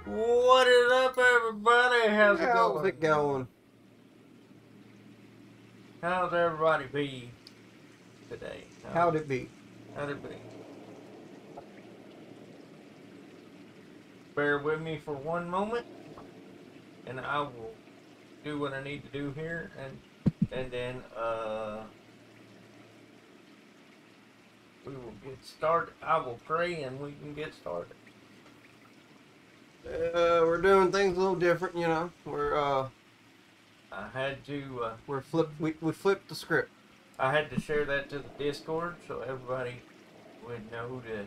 What is up, everybody? How's it How's going? it going? How's everybody be today? How'd it be? How'd it be? Bear with me for one moment, and I will do what I need to do here, and then we will get started. I will pray, and we can get started. We're doing things a little different, you know. I had to We flipped the script. I had to share that to the Discord so everybody would know that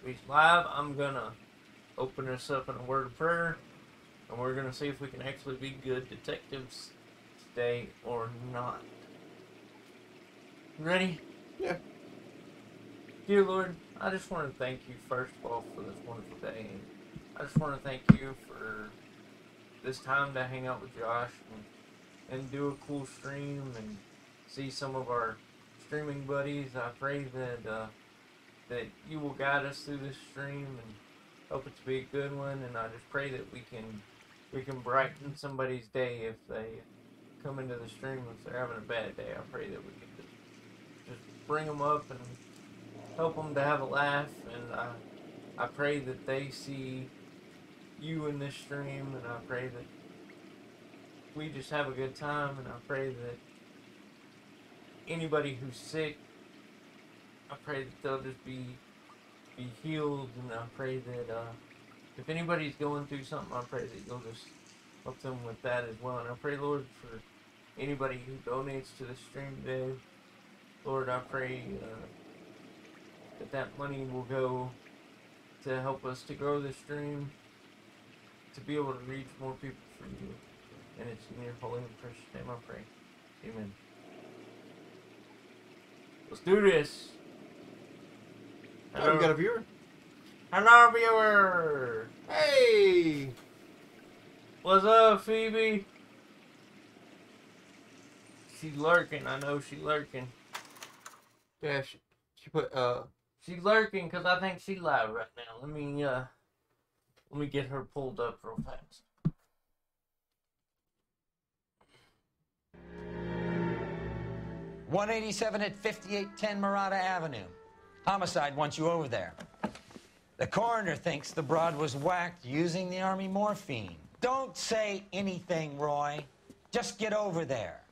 he's live. I'm gonna open us up in a word of prayer, and we're gonna see if we can actually be good detectives today or not. Ready? Yeah. Dear Lord, I just want to thank you first of all for this wonderful day. I just want to thank you for this time to hang out with Josh and do a cool stream and see some of our streaming buddies. I pray that you will guide us through this stream and help it to be a good one. And I just pray that we can brighten somebody's day if they come into the stream if they're having a bad day. I pray that we can just bring them up and help them to have a laugh. And I pray that they see you in this stream, and I pray that we just have a good time, and I pray that anybody who's sick, I pray that they'll just be healed, and I pray that if anybody's going through something, I pray that you'll just help them with that as well. And I pray, Lord, for anybody who donates to the stream today, Lord, I pray that money will go to help us to grow the stream, to be able to reach more people for you. And it's in your holy and precious name I pray. Amen. Let's do this. Hello. Oh, we got a viewer. Hello, viewer. Hey. What's up, Phoebe? She's lurking. I know she's lurking. Yeah, she put She's lurking because I think she's live right now. Let me get her pulled up real fast. .187 at 5810 Murata Avenue. Homicide wants you over there. The coroner thinks the broad was whacked using the army morphine. Don't say anything, Roy. Just get over there.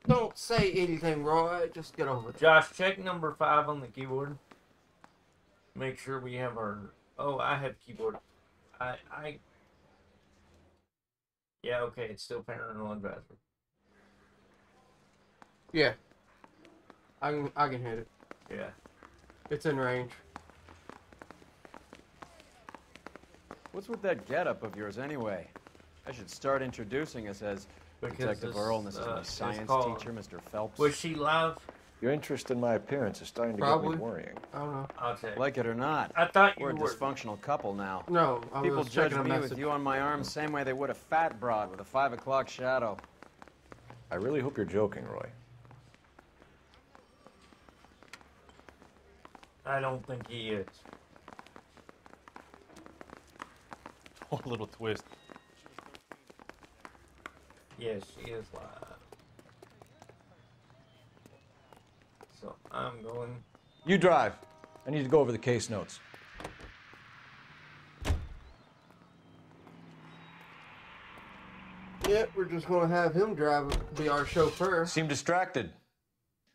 Don't say anything, Roy. Just get over there. Josh, check number 5 on the keyboard. Make sure we have our... Oh, I have keyboard. Yeah, okay, it's still parental advisory. Yeah. I can hit it. Yeah. It's in range. What's with that getup of yours anyway? I should start introducing us as Detective Earl, and this is my science teacher, Mr. Phelps. Was she live? Your interest in my appearance is starting to get me worrying. I don't know. I'll check. Like it or not, I thought you we're a were. dysfunctional couple now. No, People judge me with you on my arm the same way they would a fat broad with a 5 o'clock shadow. I really hope you're joking, Roy. I don't think he is. Oh, a little twist. Yes, she is live. So I'm going. You drive. I need to go over the case notes. Yeah, we're just gonna have him drive, be our chauffeur. Seem distracted.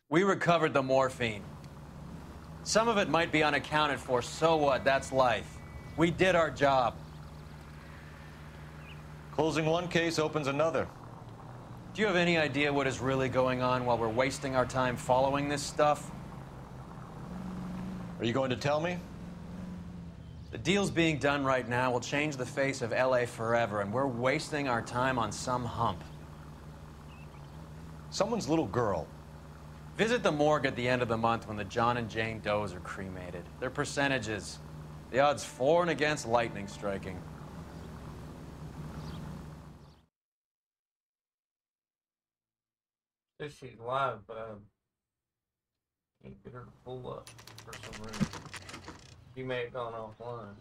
We recovered the morphine. Some of it might be unaccounted for, so what? That's life. We did our job. Closing one case opens another. Do you have any idea what is really going on while we're wasting our time following this stuff? Are you going to tell me? The deals being done right now will change the face of LA forever, and we're wasting our time on some hump. Someone's little girl. Visit the morgue at the end of the month when the John and Jane Does are cremated. Their percentages. The odds for and against lightning striking. She's live. Can't get her to pull up for some reason. She may have gone offline.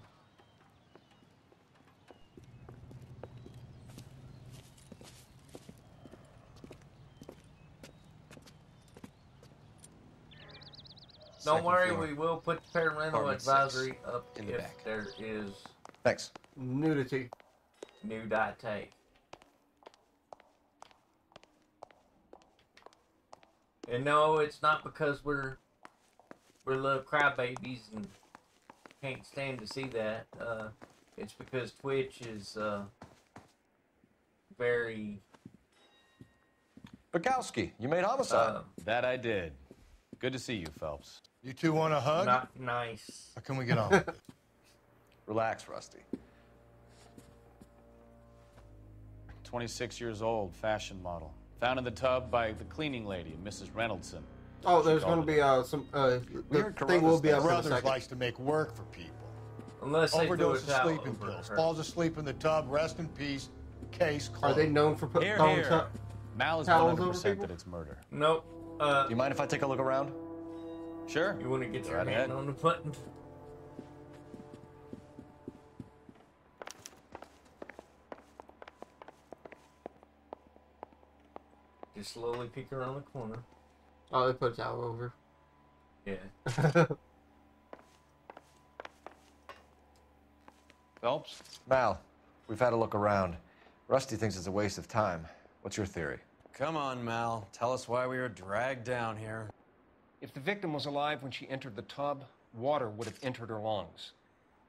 Don't Second worry, floor. we will put the parental Apartment advisory 6, up in the if back. there is Thanks. Nudity. new dye take. And no, it's not because we're little crybabies and can't stand to see that. It's because Twitch is very Bukowski, you made homicide. That I did. Good to see you, Phelps. You two want a hug? not nice. How can we get on with it? Relax, Rusty. 26 years old, fashion model. Found in the tub by the cleaning lady, Mrs. Reynoldson. Oh, She there's called going to it. be some. The Weird thing will be up in a Brothers second. likes to make work for people. Unless they threw a Overdose of towel sleeping over pills. her. Falls asleep in the tub. Rest in peace. Case Are closed. they known for Here, throwing here. Mal is towels over 100% people? that it's murder. Nope. Do you mind if I take a look around? Sure. You want to get Go your right hand ahead. on the button? Just slowly peek around the corner. Oh, they put a towel over. Yeah. Phelps? Mal, we've had a look around. Rusty thinks it's a waste of time. What's your theory? Come on, Mal. Tell us why we were dragged down here. If the victim was alive when she entered the tub, water would have entered her lungs.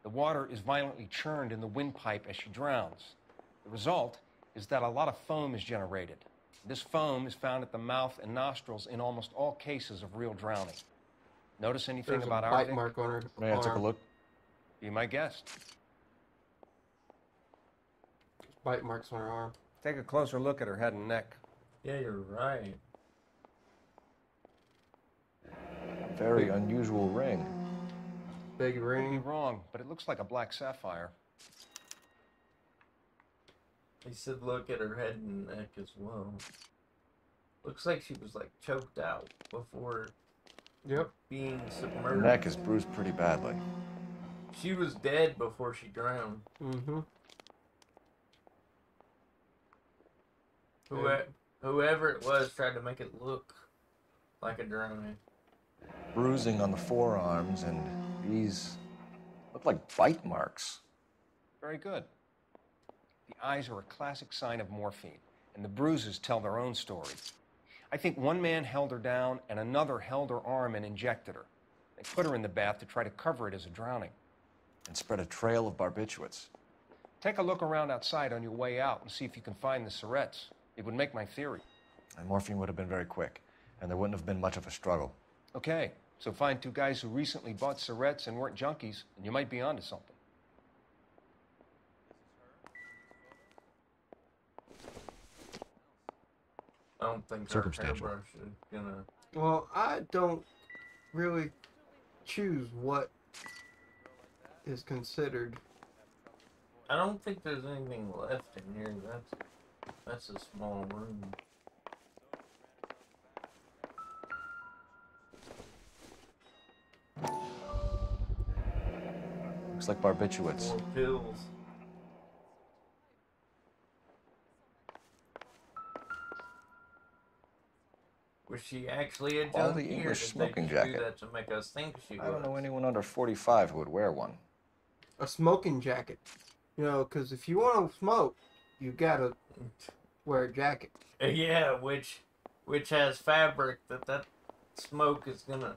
The water is violently churned in the windpipe as she drowns. The result is that a lot of foam is generated. This foam is found at the mouth and nostrils in almost all cases of real drowning. Notice anything There's about a our bite victim? mark on her May I take a arm. look? Be my guest. Bite marks on her arm. Take a closer look at her head and neck. Yeah, you're right. Very unusual ring. Big Could be ring. wrong, but it looks like a black sapphire. He said look at her head and neck as well. Looks like she was like choked out before Yep. being Her submerged. neck is bruised pretty badly. She was dead before she drowned. Mm-hmm. Whoever it was tried to make it look like a drowning. Bruising on the forearms, and these look like bite marks. Very good. The eyes are a classic sign of morphine, and the bruises tell their own story. I think one man held her down and another held her arm and injected her. They put her in the bath to try to cover it as a drowning. And spread a trail of barbiturates. Take a look around outside on your way out and see if you can find the syrettes. It would make my theory. And morphine would have been very quick, and there wouldn't have been much of a struggle. Okay, so find two guys who recently bought syrettes and weren't junkies, and you might be onto something. I don't think her Circumstantial. hairbrush is gonna. Well, I don't really choose what is considered. I don't think there's anything left in here. That's a small room. Looks like barbiturates. More pills. Was she actually a All the junkie, or English did smoking they just do jacket. that to make us think she was? I don't know anyone under 45 who would wear one. A smoking jacket. You know, because if you want to smoke, you gotta wear a jacket. Yeah, which has fabric that smoke is gonna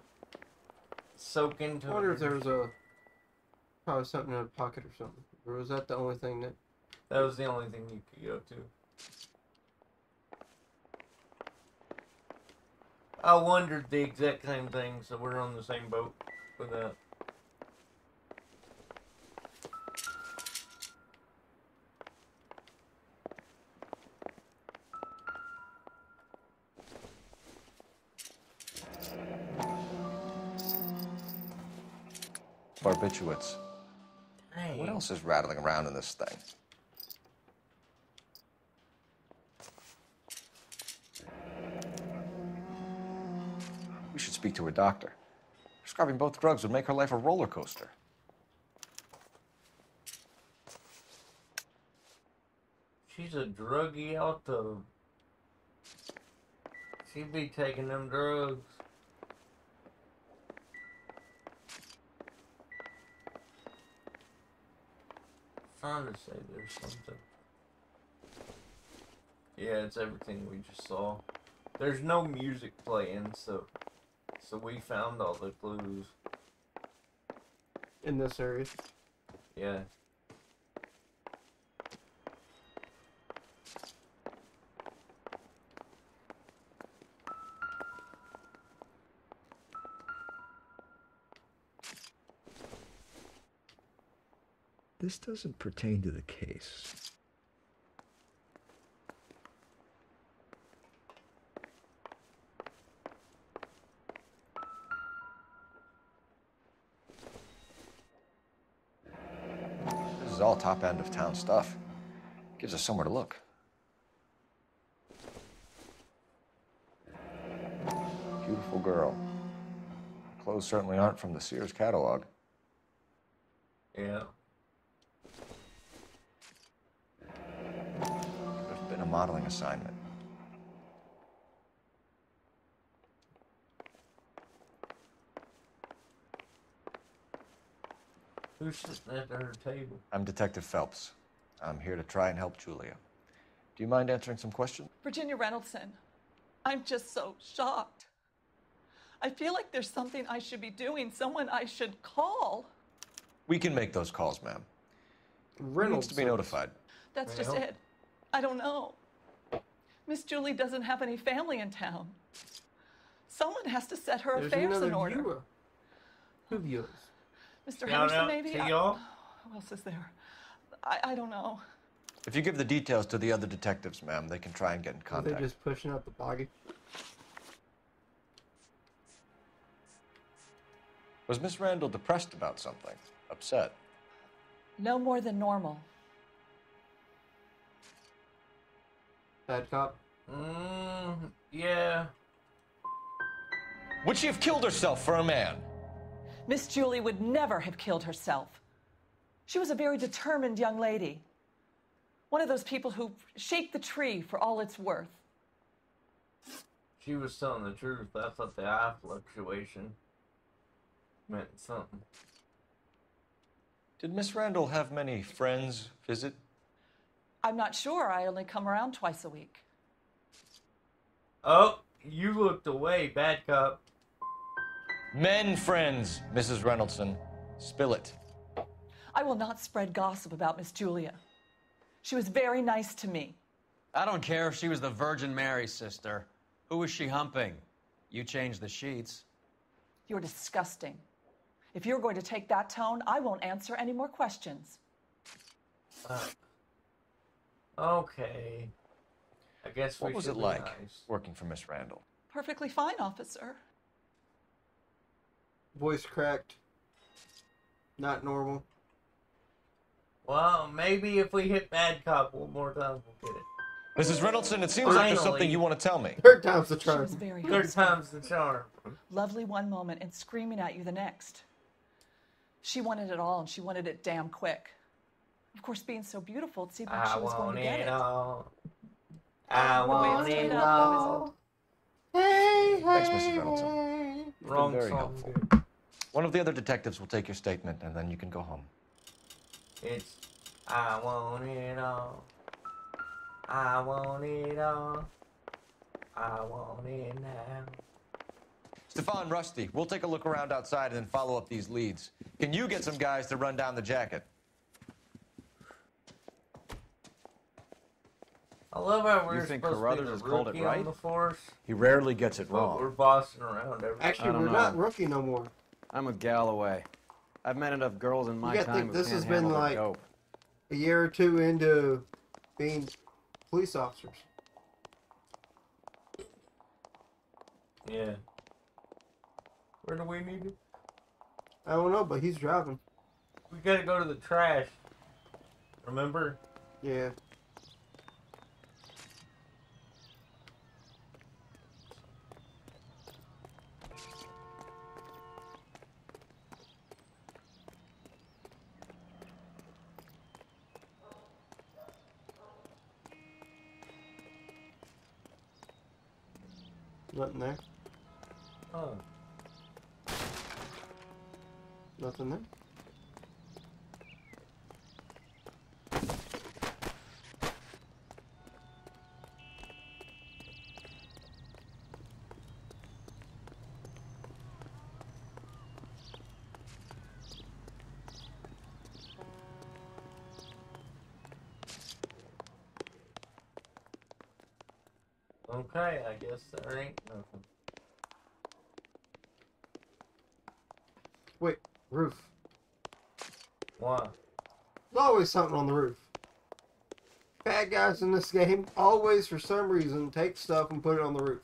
soak into. I wonder if it. there was a probably something in a pocket or something. Or was that the only thing that? That was the only thing you could go to. I wondered the exact same thing, so we're on the same boat with that. Barbiturates. Dang. What else is rattling around in this thing? speak to her doctor. Prescribing both drugs would make her life a roller coaster. She's a druggie out the... She be taking them drugs. Trying to say there's something. Yeah, it's everything we just saw. There's no music playing, so we found all the clues. In this area. Yeah. This doesn't pertain to the case. This is all top end of town stuff. Gives us somewhere to look. Beautiful girl. Clothes certainly aren't from the Sears catalog. Yeah. Could have been a modeling assignment. Who's sitting at her table? I'm Detective Phelps. I'm here to try and help Julia. Do you mind answering some questions? Virginia Reynoldson, I'm just so shocked. I feel like there's something I should be doing, someone I should call. We can make those calls, ma'am. Reynolds Needs to be notified. That's just it. I don't know. Miss Julie doesn't have any family in town. Someone has to set her There's affairs another in order. viewer. Who viewers? Mr. Shout Henderson, out maybe? to y'all. Who else is there? I don't know. If you give the details to the other detectives, ma'am, they can try and get in Are contact. they just pushing out the body? Was Miss Randall depressed about something? Upset? No more than normal. Bad cop? Yeah. Would she have killed herself for a man? Miss Julie would never have killed herself. She was a very determined young lady. One of those people who shake the tree for all it's worth. She was telling the truth. I thought the eye fluctuation meant something. Did Miss Randall have many friends visit? I'm not sure. I only come around twice a week. Oh, you looked away, bad cop. Men friends, Mrs. Reynoldson. Spill it. I will not spread gossip about Miss Julia. She was very nice to me. I don't care if she was the Virgin Mary's sister. Who was she humping? You changed the sheets. You're disgusting. If you're going to take that tone, I won't answer any more questions. Okay. I guess we What was should it be like nice. working for Miss Randall? Perfectly fine, officer. Voice cracked. Not normal. Well, maybe if we hit bad cop one more time, we'll get it. Mrs. Reynoldson, it seems like there's something Finally. you want to tell me. Third time's the She charm. was very Third husky. time's the charm. Lovely one moment and screaming at you the next. She wanted it all, and she wanted it damn quick. Of course, being so beautiful, it seemed like I she was going want to get it it. all. I want Wait, it wait, all. Hey, Thanks, Mrs. Reynoldson. You've been Wrong very song. helpful. One of the other detectives will take your statement, and then you can go home. It's I want it all. I want it all. I want it now. Stefan, Rusty, we'll take a look around outside and then follow up these leads. Can you get some guys to run down the jacket? I love how You we're think supposed Carruthers to be has the called it rookie right? on the force, He rarely gets it but we're bossing around everything. Actually, I don't we're know. not rookie no more. I'm a Galloway. I've met enough girls in my You gotta time think who this can't has been handle the like- dope. A year or two into being police officers. Yeah. Where do we need it? I don't know, but he's driving. We gotta go to the trash. Remember? Yeah. Nothing there. Oh. Nothing there. Okay, I guess there ain't nothing. Wait, roof. Why? There's always something on the roof. Bad guys in this game always, for some reason, take stuff and put it on the roof.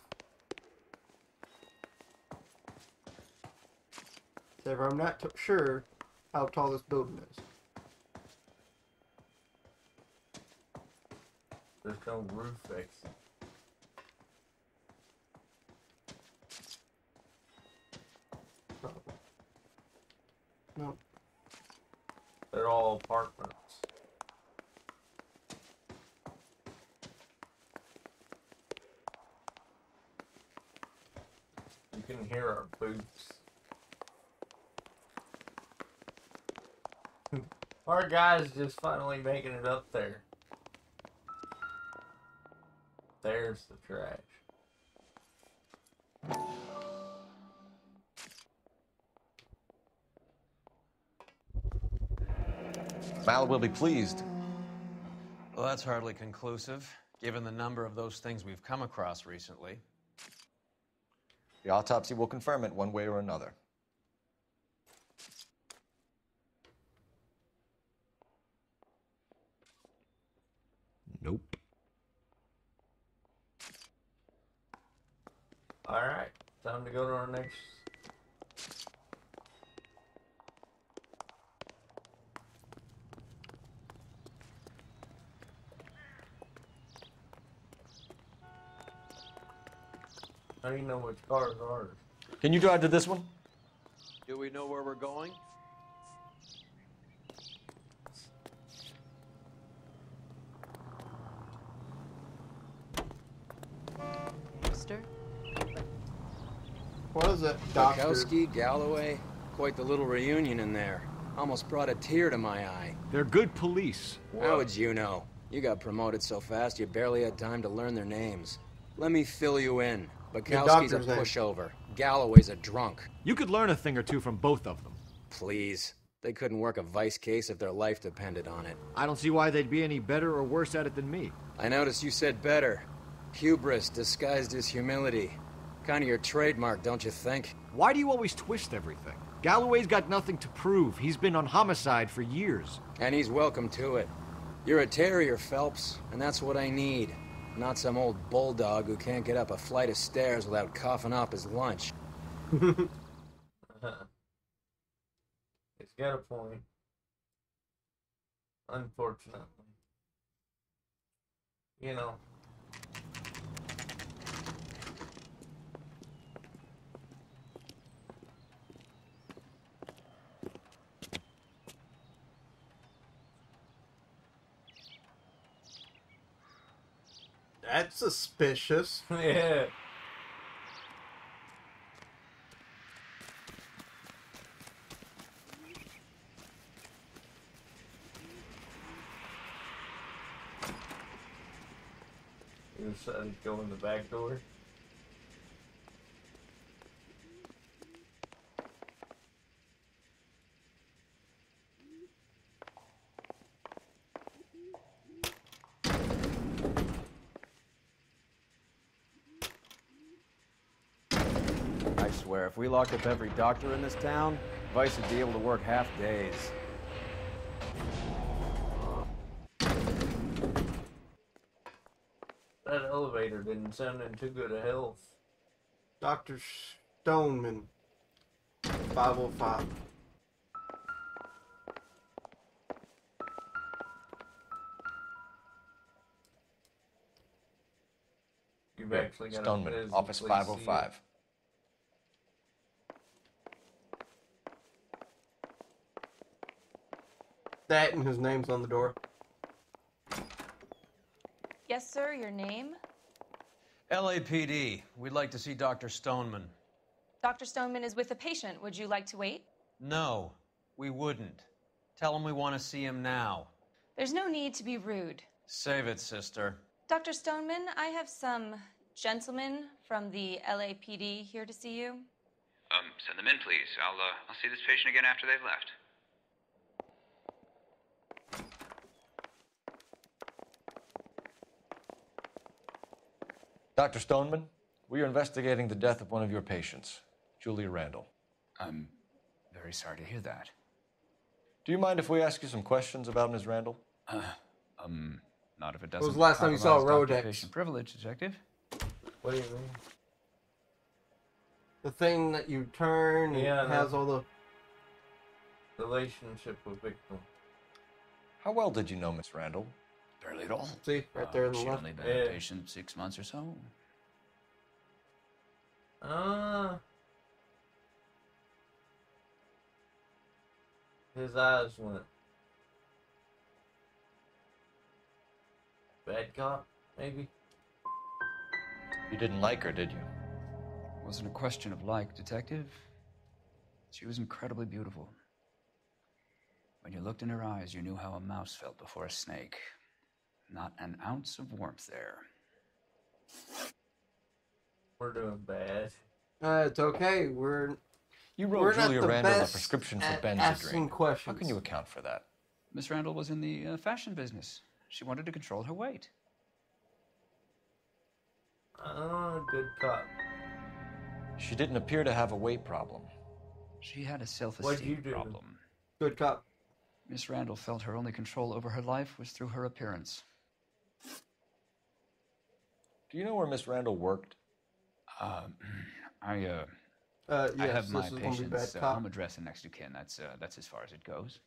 However, I'm not sure how tall this building is. There's no roof fix. No. They're all apartments. You can hear our boots. Our guy's just finally making it up there. There's the trash. Mal will be pleased. Well, that's hardly conclusive, given the number of those things we've come across recently. The autopsy will confirm it one way or another. Nope. Alright, time to go to our next. How do you know which car is ours? Can you drive to this one? Do we know where we're going? Mister? What is it, Doctor? Bukowski, Galloway, quite the little reunion in there. Almost brought a tear to my eye. They're good police. How would you know? You got promoted so fast you barely had time to learn their names. Let me fill you in. Bukowski's a pushover. Galloway's a drunk. You could learn a thing or two from both of them. Please. They couldn't work a vice case if their life depended on it. I don't see why they'd be any better or worse at it than me. I noticed you said better. Hubris disguised as humility. Kind of your trademark, don't you think? Why do you always twist everything? Galloway's got nothing to prove. He's been on homicide for years. And he's welcome to it. You're a terrier, Phelps, and that's what I need. Not some old bulldog who can't get up a flight of stairs without coughing up his lunch. It's got a point. Unfortunately. You know. That's suspicious. Yeah. You decided to go in the back door? I swear, if we locked up every doctor in this town, Vice would be able to work half days. That elevator didn't sound in too good a health. Dr. Stoneman. 505. You've actually got Stoneman, office 505. That and his name's on the door. Yes, sir. Your name? LAPD. We'd like to see Dr. Stoneman. Dr. Stoneman is with a patient. Would you like to wait? No, we wouldn't. Tell him we want to see him now. There's no need to be rude. Save it, sister. Dr. Stoneman, I have some gentlemen from the LAPD here to see you. Send them in, please. I'll see this patient again after they've left. Dr. Stoneman, we are investigating the death of one of your patients, Julia Randall. I'm very sorry to hear that. Do you mind if we ask you some questions about Ms. Randall? Not if it doesn't. When was the last time you saw a compromise Rolodex? patient privilege, detective. What do you mean? The thing that you turn and Yeah, has all the relationship with victim. How well did you know Miss Randall? Barely at all. See, right there in the She'd left. only been a patient 6 months or so. His eyes went. Bad cop, maybe? You didn't like her, did you? It wasn't a question of like, detective. She was incredibly beautiful. When you looked in her eyes, you knew how a mouse felt before a snake. Not an ounce of warmth there. We're doing bad. It's okay. You we're wrote not Julia the Randall a best prescription for at Benzedrine. asking questions. How can you account for that? Miss Randall was in the fashion business. She wanted to control her weight. Good cop. She didn't appear to have a weight problem. She had a What'd you self-esteem do? problem. Good cop. Miss Randall felt her only control over her life was through her appearance. Do you know where Miss Randall worked? I Yes, have my this is gonna be bad patient's cop. home address and next of kin. That's as far as it goes.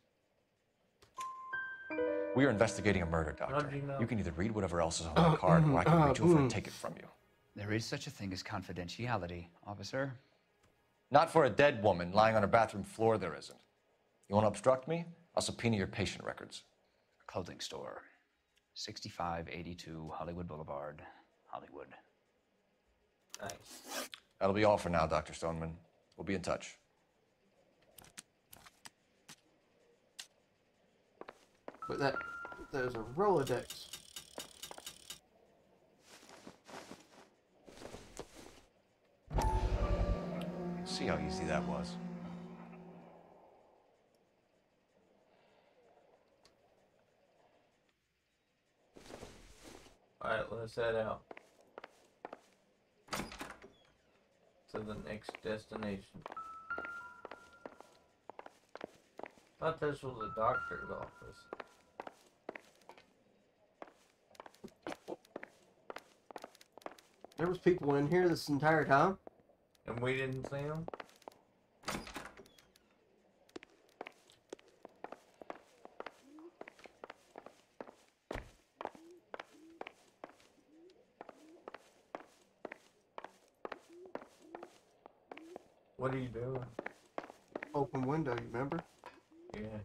We are investigating a murder, Doctor. How'd you know? You can either read whatever else is on the card, or I can reach over and take it from you. There is such a thing as confidentiality, officer. Not for a dead woman lying on her bathroom floor, there isn't. You want to obstruct me? I'll subpoena your patient records. A clothing store. 6582 Hollywood Boulevard, Hollywood. Nice. That'll be all for now, Dr. Stoneman. We'll be in touch. But there's a Rolodex. See how easy that was. Alright, let's head out. To the next destination. Thought this was a doctor's office. There was people in here this entire time. And we didn't see them? What are you doing? Open window, you remember? Yeah.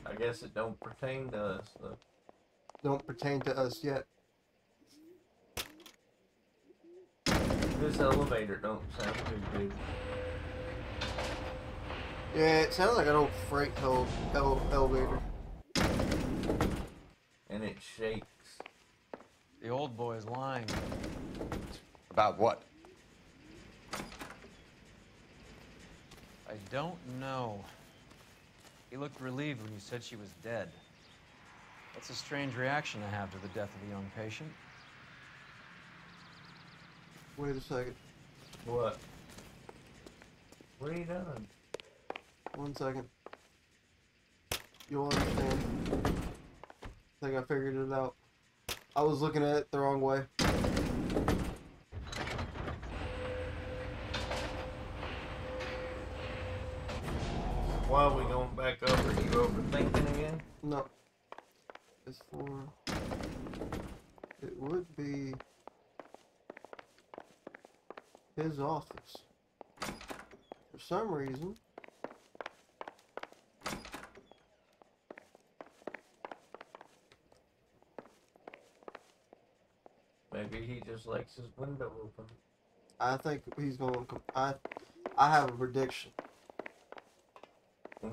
I guess it don't pertain to us, though. Don't pertain to us yet. This elevator don't sound too good. Yeah, it sounds like an old freight elevator. And it shakes. The old boy's lying. About what? I don't know. He looked relieved when you said she was dead. That's a strange reaction to have to the death of a young patient. Wait a second. What? What are you doing? 1 second. You'll understand. I think I figured it out. I was looking at it the wrong way. Why are we going back up? Are you overthinking again? No. It's for... It would be... his office. For some reason... just likes his window open. I think he's going to... I have a prediction.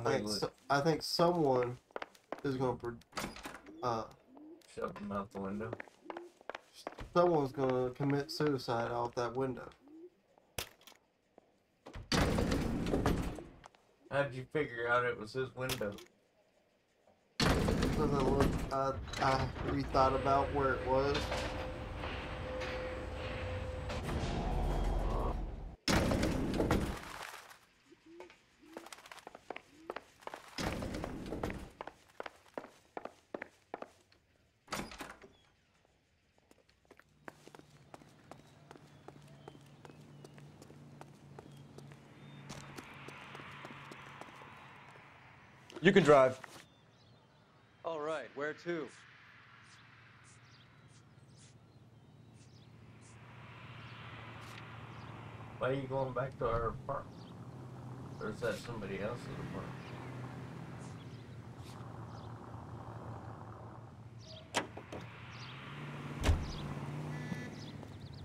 I think someone is going to... shove him out the window. Someone's going to commit suicide out that window. How'd you figure out it was his window? Because I rethought about where it was. You can drive. All right, where to? Why are you going back to our apartment? Or is that somebody else's apartment?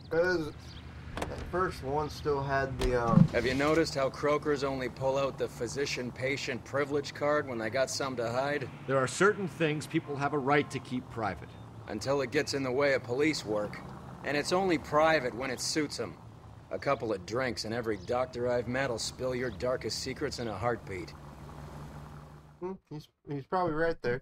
Because at first one still had the... Have you noticed how Croakers only pull out the physician-patient privilege card when they got something to hide? There are certain things people have a right to keep private. Until it gets in the way of police work. And it's only private when it suits them. A couple of drinks and every doctor I've met will spill your darkest secrets in a heartbeat. He's probably right there.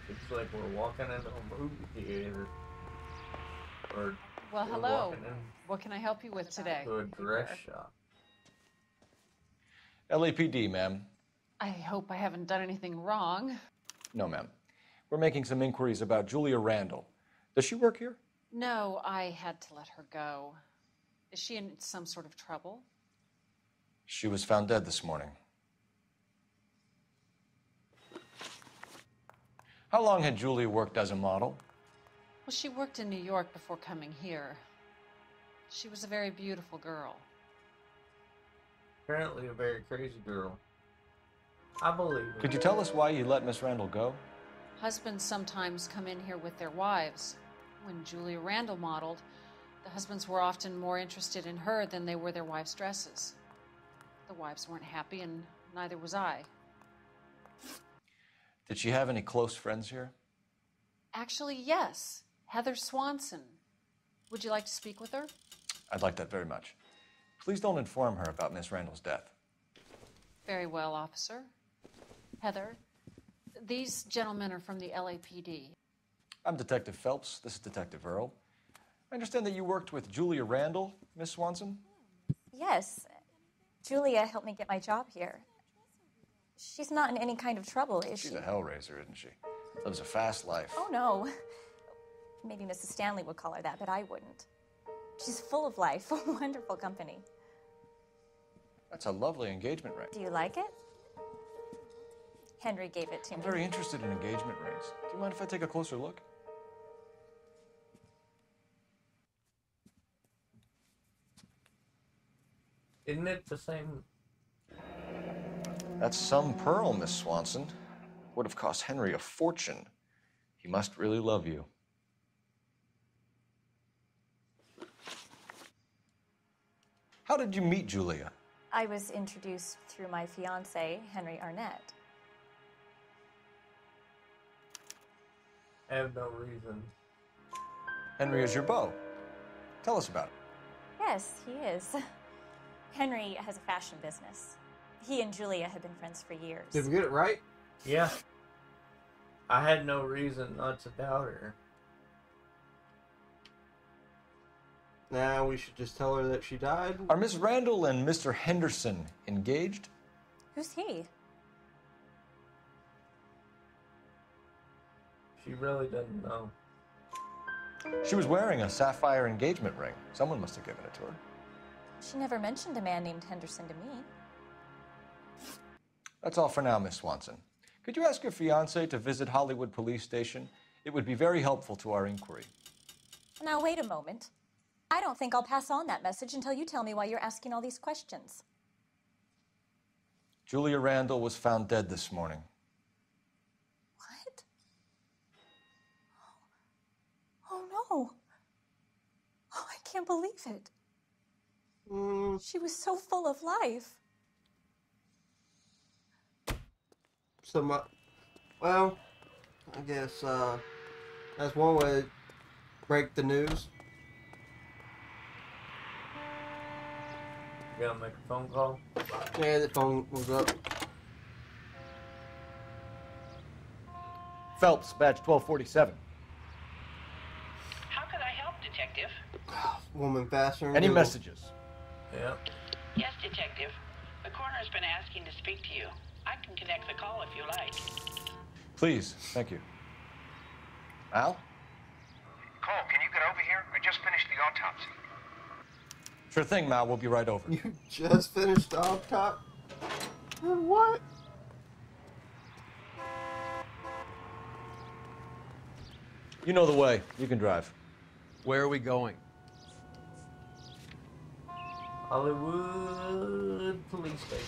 It's like we're walking into a movie theater. Or well, hello. What can I help you with today? To a dress shop. LAPD, ma'am. I hope I haven't done anything wrong. No, ma'am. We're making some inquiries about Julia Randall. Does she work here? No, I had to let her go. Is she in some sort of trouble? She was found dead this morning. How long had Julia worked as a model? Well, she worked in New York before coming here. She was a very beautiful girl. Apparently a very crazy girl. I believe it. Could you tell us why you let Miss Randall go? Husbands sometimes come in here with their wives. When Julia Randall modeled, the husbands were often more interested in her than they were their wives' dresses. The wives weren't happy, and neither was I. Did she have any close friends here? Actually, yes. Heather Swanson. Would you like to speak with her? I'd like that very much. Please don't inform her about Miss Randall's death. Very well, officer. Heather, these gentlemen are from the LAPD. I'm Detective Phelps. This is Detective Earl. I understand that you worked with Julia Randall, Miss Swanson? Yes. Julia helped me get my job here. She's not in any kind of trouble, is she? She's a hellraiser, isn't she? Lives a fast life. Oh, no. Maybe Mrs. Stanley would call her that, but I wouldn't. She's full of life, a wonderful company. That's a lovely engagement ring. Do you like it? Henry gave it to me. I'm very interested in engagement rings. Do you mind if I take a closer look? Isn't it the same? That's some pearl, Miss Swanson. Would have cost Henry a fortune. He must really love you. How did you meet Julia? I was introduced through my fiancé, Henry Arnett. I have no reason. Henry is your beau. Tell us about it. Yes, he is. Henry has a fashion business. He and Julia have been friends for years. Did we get it right? Yeah. I had no reason not to doubt her. Now we should just tell her that she died. Are Miss Randall and Mr. Henderson engaged? Who's he? She really doesn't know. She was wearing a sapphire engagement ring. Someone must have given it to her. She never mentioned a man named Henderson to me. That's all for now, Miss Swanson. Could you ask your fiancé to visit Hollywood Police Station? It would be very helpful to our inquiry. Now, wait a moment. I don't think I'll pass on that message until you tell me why you're asking all these questions. Julia Randall was found dead this morning. What? Oh, no. Oh, I can't believe it. She was so full of life. Well, I guess that's one way to break the news. You gotta make a phone call? Yeah, the phone was up. Phelps, badge 1247. How could I help, Detective? Woman faster than Any Google. messages? Yep. Yes, Detective. The coroner's been asking to speak to you. I can connect the call if you like. Please, thank you. Al? Cole, can you get over here? I just finished the autopsy. Sure thing, Mal. We'll be right over. You just finished the autopsy? What? You know the way. You can drive. Where are we going? Hollywood Police Station.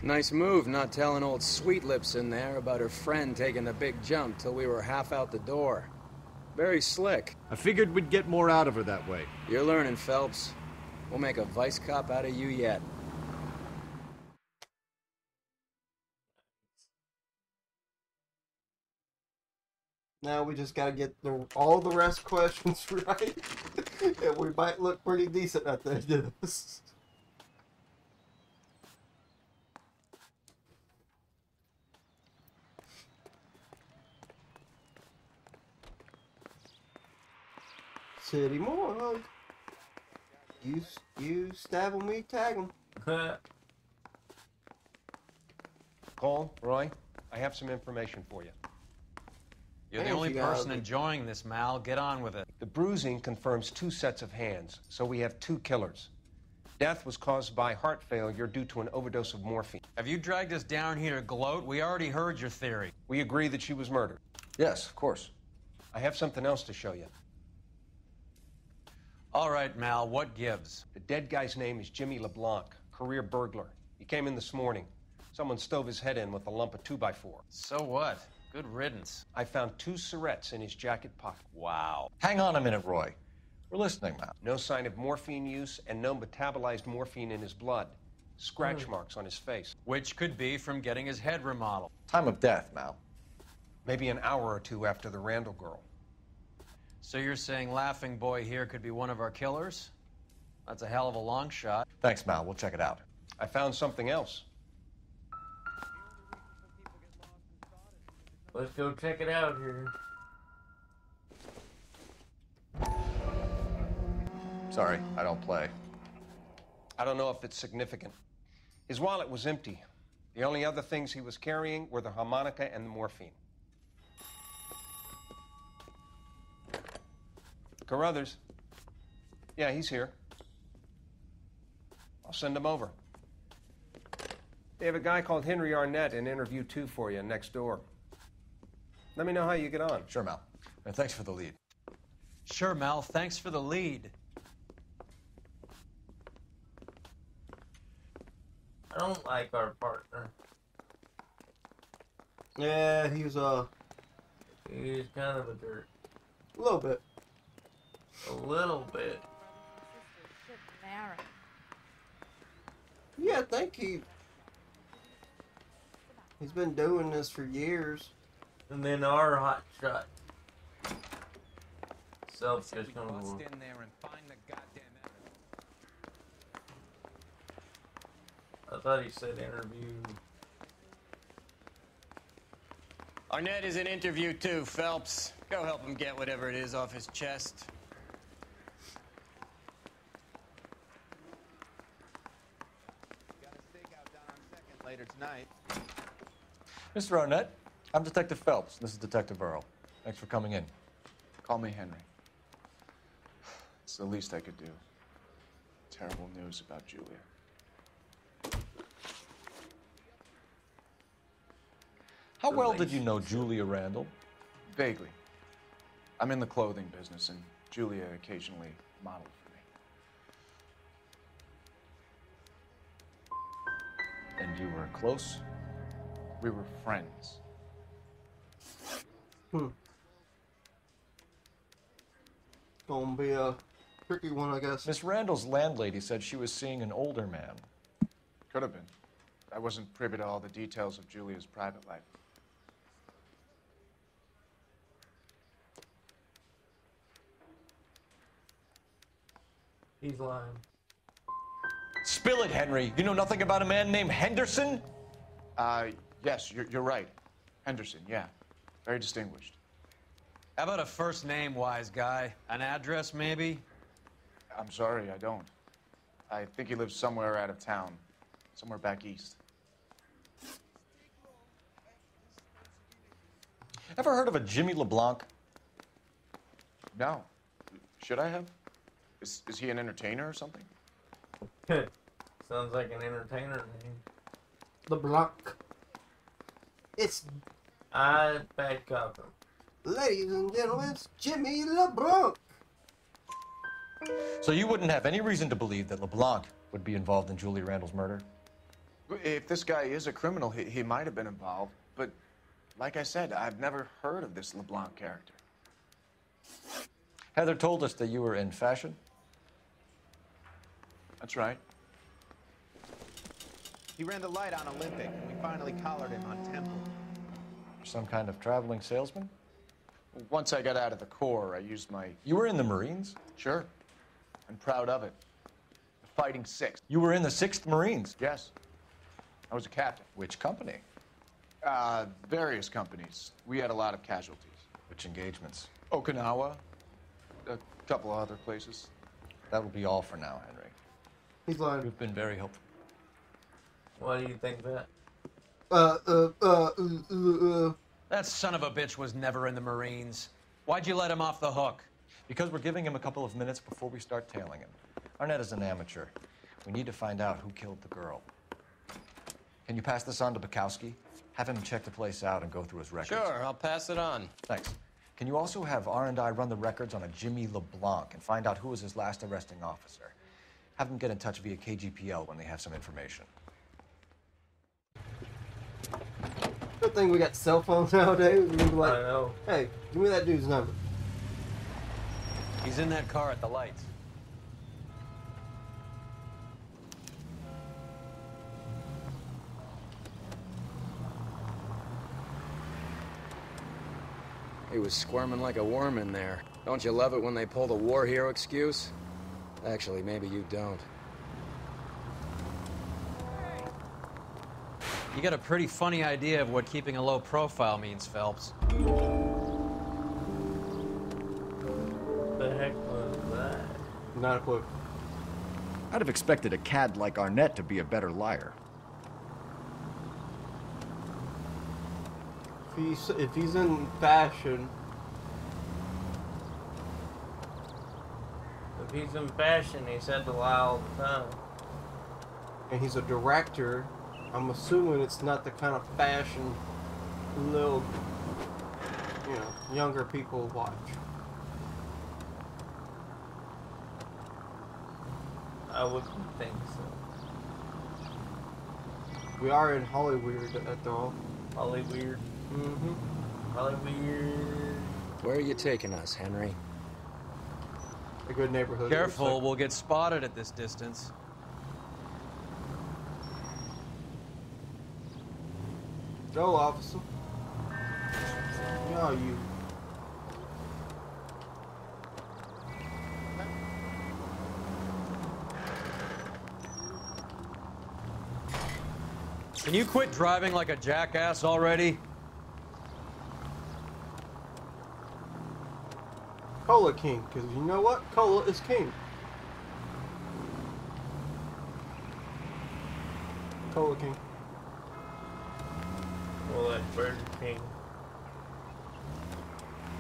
Nice move not telling old Sweet Lips in there about her friend taking the big jump till we were half out the door. Very slick. I figured we'd get more out of her that way. You're learning, Phelps. We'll make a vice cop out of you yet. Now we just gotta get all the rest questions right. And we might look pretty decent at the end of this. City more. You stab 'em, we tag 'em. Cole, Roy, I have some information for you. You're the only person enjoying this, Mal. Get on with it. The bruising confirms 2 sets of hands, so we have 2 killers. Death was caused by heart failure due to an overdose of morphine. Have you dragged us down here to gloat? We already heard your theory. We agree that she was murdered. Yes, of course. I have something else to show you. All right, Mal, what gives? The dead guy's name is Jimmy LeBlanc, career burglar. He came in this morning. Someone stove his head in with a lump of 2x4. So what? Good riddance. I found 2 cigarettes in his jacket pocket. Wow. Hang on a minute, Roy. We're listening, Mal. No sign of morphine use and no metabolized morphine in his blood. Scratch marks on his face. Which could be from getting his head remodeled. Time of death, Mal. Maybe an hour or 2 after the Randall girl. So you're saying Laughing Boy here could be one of our killers? That's a hell of a long shot. Thanks, Mal. We'll check it out. I found something else. Let's go check it out here. Sorry, I don't play. I don't know if it's significant. His wallet was empty. The only other things he was carrying were the harmonica and the morphine. Carruthers. Yeah, he's here. I'll send him over. They have a guy called Henry Arnett in interview 2 for you next door. Let me know how you get on. Sure, Mal. And thanks for the lead. Sure, Mal. Thanks for the lead. I don't like our partner. Yeah, he's He's kind of a jerk. a little bit. A little bit. Yeah, I think he's been doing this for years. And then our hot shot self just gonna bust in there and find the goddamn evidence. I thought he said interview. Arnett is in interview 2, Phelps. Go help him get whatever it is off his chest. Got a stakeout down on 2nd later tonight. Mr. Arnett, I'm Detective Phelps. This is Detective Earl. Thanks for coming in. Call me Henry. It's the least I could do. Terrible news about Julia. How well did you know Julia Randall? Vaguely. I'm in the clothing business, and Julia occasionally modeled for me. And you were close? We were friends. Gonna be a tricky one, I guess. Miss Randall's landlady said she was seeing an older man. Could have been. I wasn't privy to all the details of Julia's private life. He's lying. Spill it, Henry. You know nothing about a man named Henderson? Yes, you're right. Henderson, yeah. Very distinguished. How about a first name, wise guy? An address, maybe? I'm sorry, I don't. I think he lives somewhere out of town. Somewhere back east. Ever heard of a Jimmy LeBlanc? No. Should I have? Is he an entertainer or something? Sounds like an entertainer name. LeBlanc. It's... bad copper. Ladies and gentlemen, it's Jimmy LeBlanc. So you wouldn't have any reason to believe that LeBlanc would be involved in Julia Randall's murder? If this guy is a criminal, he might have been involved. But like I said, I've never heard of this LeBlanc character. Heather told us that you were in fashion. That's right. He ran the light on Olympic, and we finally collared him on Temple. Some kind of traveling salesman? Once I got out of the Corps, I used my... You were in the Marines? Sure. I'm proud of it. The Fighting Sixth. You were in the 6th Marines? Yes. I was a captain. Which company? Various companies. We had a lot of casualties. Which engagements? Okinawa. A couple of other places. That will be all for now, Henry. He's lying. You've been very helpful. Why do you think that? That son of a bitch was never in the Marines. Why'd you let him off the hook? Because we're giving him a couple of minutes before we start tailing him. Arnett is an amateur. We need to find out who killed the girl. Can you pass this on to Bukowski? Have him check the place out and go through his records. Sure, I'll pass it on. Thanks. Can you also have R&I run the records on a Jimmy LeBlanc and find out who was his last arresting officer? Have them get in touch via KGPL when they have some information. Good thing we got cell phones nowadays. We be like, I know. Hey, give me that dude's number. He's in that car at the lights. He was squirming like a worm in there. Don't you love it when they pull the war hero excuse? Actually, maybe you don't. You got a pretty funny idea of what keeping a low profile means, Phelps. The heck was that? Not a clue. I'd have expected a cad like Arnett to be a better liar. If he's in fashion... If he's in fashion, he said to lie all the time. And he's a director, I'm assuming it's not the kind of fashion little, younger people watch. I wouldn't think so. We are in Hollywood after all. Hollywood. Mm-hmm. Hollywood. Where are you taking us, Henry? A good neighborhood. Careful, we'll get spotted at this distance. Go, officer. Yeah, you. Can you quit driving like a jackass already? Cola King, because you know what? Cola is king. Cola King. Well, like Burger King.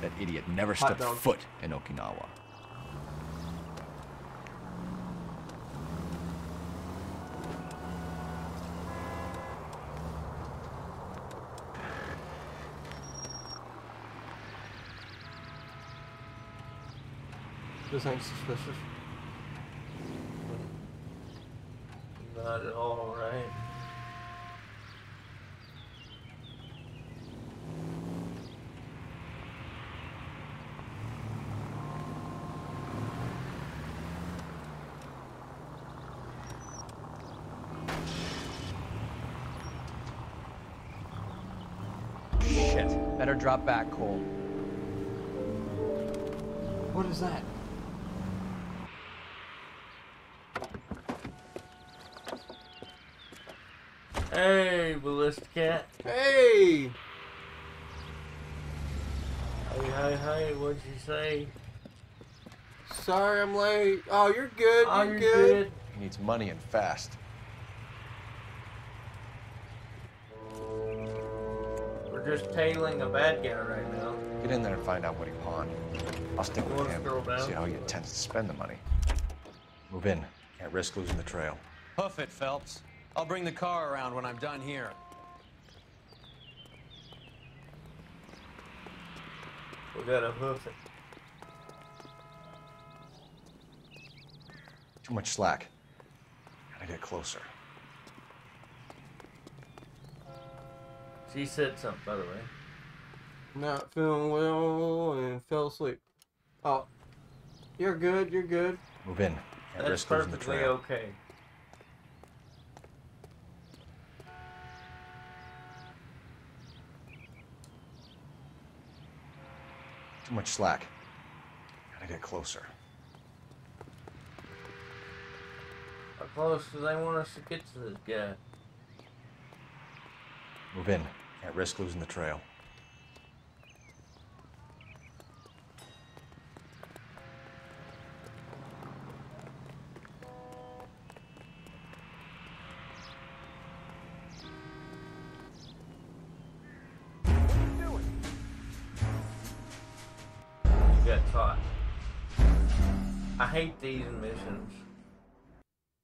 That idiot never Hot stepped dog. foot in Okinawa. This ain't suspicious. Not at all, right? Shit. Better drop back, Cole. What is that? Hey, Ballista Cat. Hey! Hey, what'd you say? Sorry I'm late. Oh, you're good. Oh, you're you're good. good. He needs money and fast. We're just tailing a bad guy right now. Get in there and find out what he pawned. I'll stick with him. See how he intends to spend the money. Move in. Can't risk losing the trail. Hoof it, Phelps. I'll bring the car around when I'm done here. We gotta hoof it. Too much slack. Gotta get closer. She said something, by the way. Not feeling well and fell asleep. Oh, you're good. You're good. Move in. Can't That's risk losing the perfectly trail. okay. Too much slack. Gotta get closer. How close do they want us to get to this guy? Move in. Can't risk losing the trail. You got caught. I hate these missions.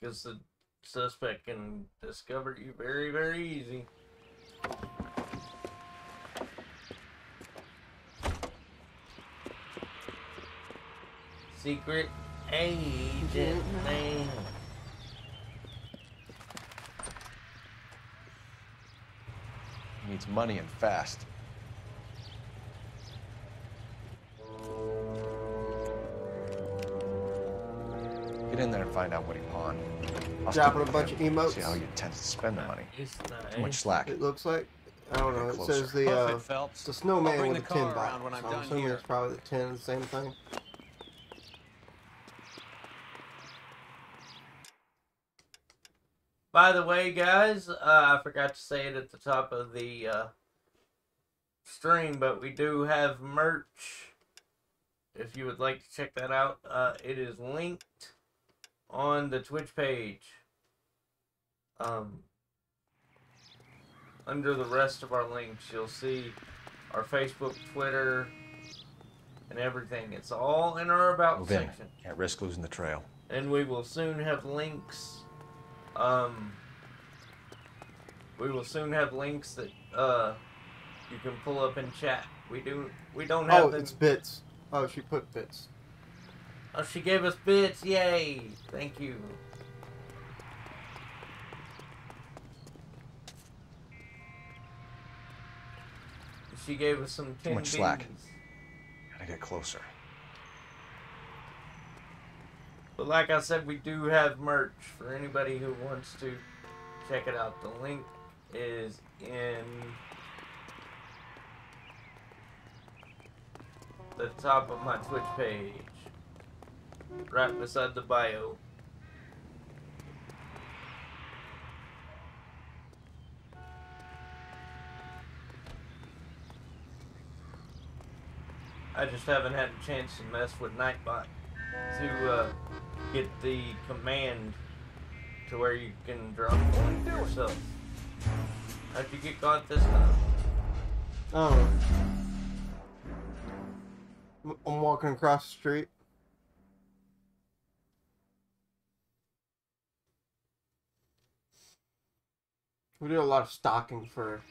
Because the suspect can discover you very, very easy. Secret agent man. He needs money and fast. Get in there and find out what he pawned. I'll stick Dropping a with bunch him. of emotes. See how he intends to spend the money. It's nice. Too much slack. It looks like. I don't know. It Closer. says the Perfect, Phelps. the snowman I'll bring with a the 10 car box. around when I'm So I'm done assuming here. it's probably the 10, the same thing. By the way, guys, I forgot to say it at the top of the stream, but we do have merch. If you would like to check that out, it is linked on the Twitch page. Under the rest of our links, you'll see our Facebook, Twitter, and everything. It's all in our About Move in. section. Can't risk losing the trail. And we will soon have links. We will soon have links that you can pull up in chat. We don't have. Oh, it's bits. Oh, she put bits. Oh, she gave us bits. Yay! Thank you. She gave us some 10 Too much slack. beans. Gotta get closer. But like I said, we do have merch for anybody who wants to check it out. The link is in the top of my Twitch page, right beside the bio. I just haven't had a chance to mess with Nightbot to get the command to where you can drop one yourself. How'd you get caught this time? Oh. I'm walking across the street. We did a lot of stalking for.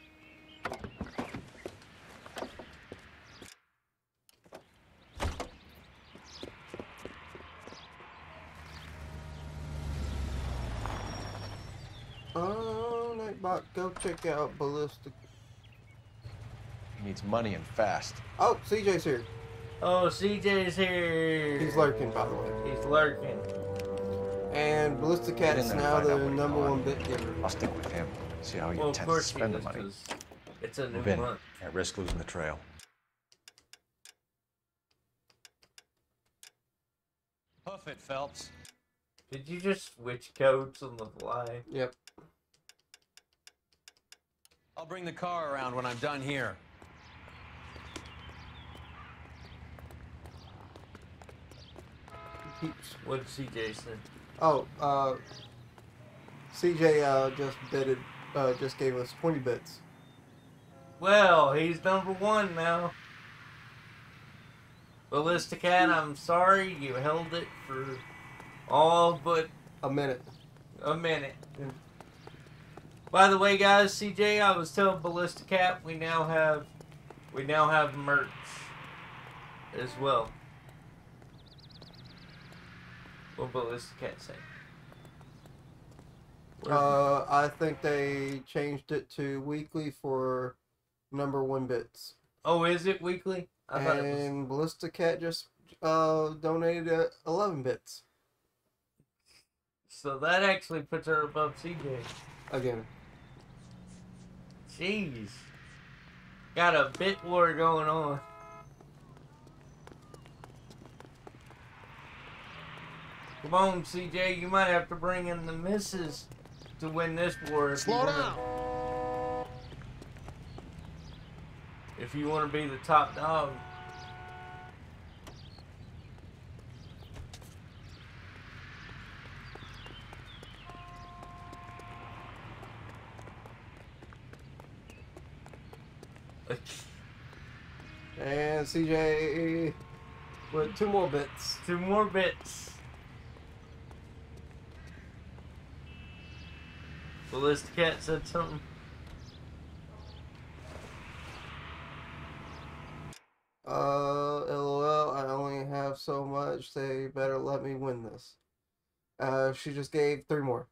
Nightbot, go check out Ballistic. He needs money and fast. Oh, CJ's here. Oh, CJ's here. He's lurking, by the way. He's lurking. And Ballista Cat's now the #1 bit giver. I'll stick with him. See how he Well, of intends to course he spend the is, money. 'cause it's a new Move in. month. Can't risk losing the trail. Hoof it, Phelps. Did you just switch codes on the fly? Yep. I'll bring the car around when I'm done here. What did CJ say? Oh, CJ just gave us 20 bits. Well, he's #1 now. Ballista Cat, I'm sorry you held it for all but a minute. By the way, guys, CJ, I was telling Ballista Cat we now have merch as well. What Ballista Cat say? I think they changed it to weekly for #1 bits. Oh, is it weekly? I thought it was. And Ballista Cat just donated 11 bits. So that actually puts her above CJ. Again. Jeez. Got a bit war going on. Come on, CJ, you might have to bring in the missus to win this war. Slow down. If you want to be the top dog. And CJ with 2 more bits. 2 more bits. Ballista Cat said something. LOL, I only have so much. They better let me win this. She just gave 3 more.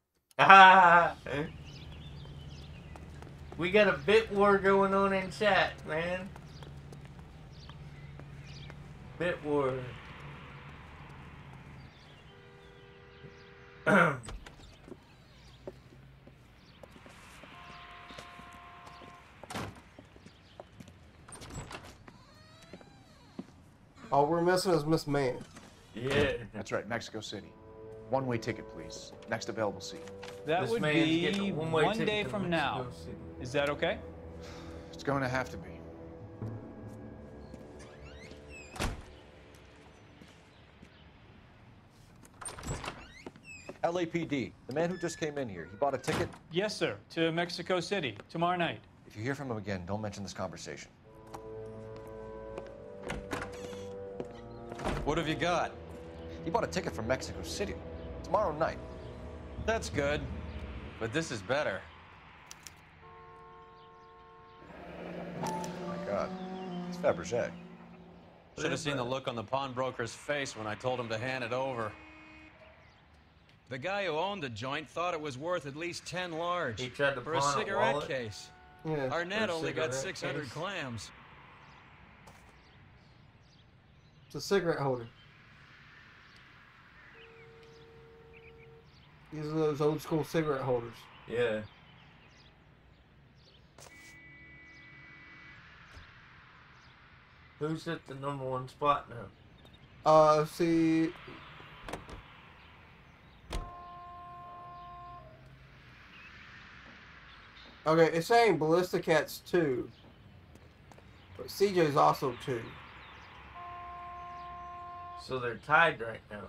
We got a bit war going on in chat, man. Bit war. All we're missing is Miss Man. Yeah. That's right, Mexico City. One-way ticket, please. Next available seat. That This would man's be getting a one-way one ticket day to from Mexico now. City. Is that okay? It's going to have to be. LAPD, the man who just came in here, he bought a ticket? Yes, sir. To Mexico City tomorrow night. If you hear from him again, don't mention this conversation. What have you got? He bought a ticket from Mexico City tomorrow night. That's good. But this is better. Oh my God. It's Fabergé. Should have seen the look on the pawnbroker's face when I told him to hand it over. The guy who owned the joint thought it was worth at least 10 large. He tried to for a pawn a cigarette wallet? case. Yeah, Arnett for a only got cigarette 600 case. clams. It's a cigarette holder. These are those old school cigarette holders. Yeah. Who's at the #1 spot now? See. Okay, it's saying Ballista Cat's 2. But CJ's also 2. So they're tied right now.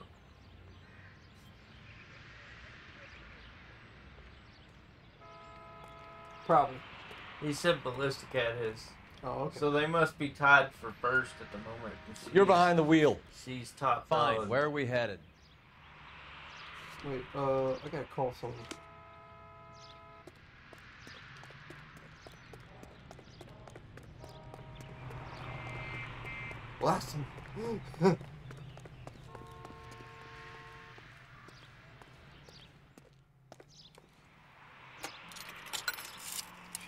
Probably. He said Ballista Cat is. Oh, okay. So they must be tied for first at the moment. And You're she's- behind the wheel. She's top Fine, dog. where are we headed? Wait, I gotta call someone. Blast him.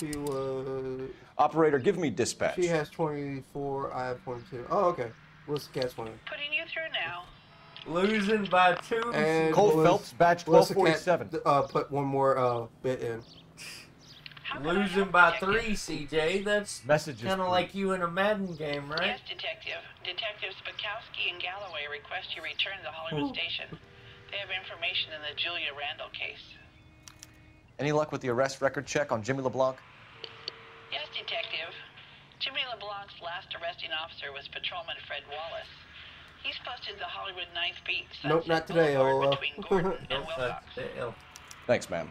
She was... Operator, give me dispatch. She has 24, I have 22. Oh, okay. Melissa Cat's 20. Putting you through now. Losing by 2. And Cole Phelps, badge 1247. Put one more bit in. Losing by 3, CJ. That's Messages, kind of like you in a Madden game, right? Yes, Detective. Detectives Bukowski and Galloway request you return to Hollywood Station. They have information in the Julia Randall case. Any luck with the arrest record check on Jimmy LeBlanc? Yes, Detective. Jimmy LeBlanc's last arresting officer was Patrolman Fred Wallace. He's posted the Hollywood 9th Beat. Nope, not today, between Gordon and Wilcox. Thanks, ma'am.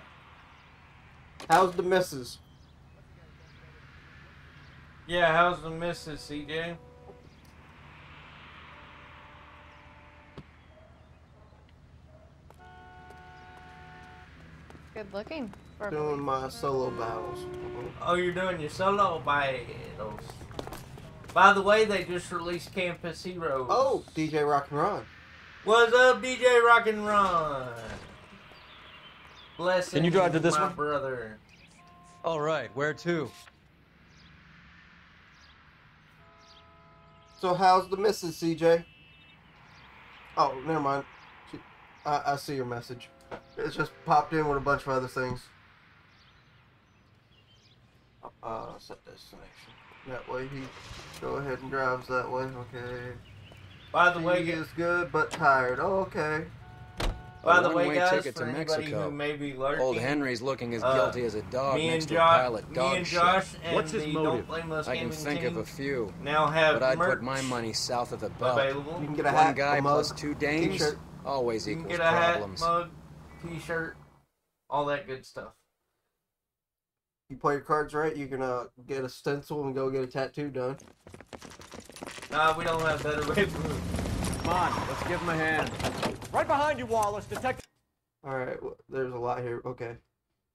How's the missus? Yeah, how's the missus, CJ? Good looking. For Doing my solo battles. Oh, you're doing your solo battles. By the way, they just released Campus Heroes. Oh, DJ Rock and Ron. What's up, DJ Rock and Ron? Blessings. Can you drive to this my one? brother. All right, where to? So how's the missus, CJ? Oh, never mind. I see your message. It's just popped in with a bunch of other things. Set destination. That way he go ahead and drives that way. Okay. By the way, he is good but tired. Oh, okay. By the way, one-way guys, ticket for to anybody Mexico. who may be lurking, Old Henry's looking as guilty as a dog me next and to a Josh, pile of dog me and shit. Josh and What's his the motive? Don't Blame Us I can Gaming think of team a few. now have but I'd merch put my money south of the belt. available. You can get a One hat, guy a mug, plus 2 dames t-shirt. always You can equals get a problems. hat, mug, t-shirt, all that good stuff. You play your cards right, you can get a stencil and go get a tattoo done. Nah, we don't have better way to move. Come on, let's give him a hand. Right behind you, Wallace. Detective. Alright, well, there's a lot here. Okay.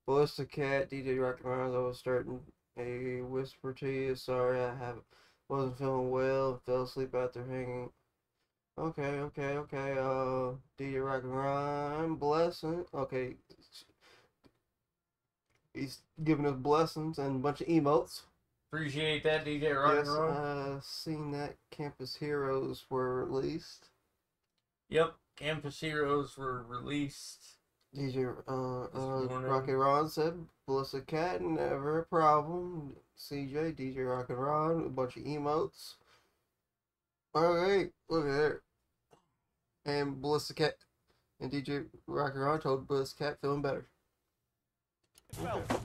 Ballista Cat, DJ Rock and Ron, I was starting a whisper to you. Sorry, wasn't feeling well. Fell asleep after hanging. Okay. DJ Rock and Ron, blessing. Okay. He's giving us blessings and a bunch of emotes. Appreciate that, DJ Rock Yes, and Roll. seen that Campus Heroes were released. Yep, Campus Heroes were released. DJ morning. Rocket Ron said, Bless a Cat, never a problem. CJ, DJ Rocket Ron, a bunch of emotes. Alright, look at there. And Bless a Cat and DJ Rocket Ron told Bless Cat feeling better.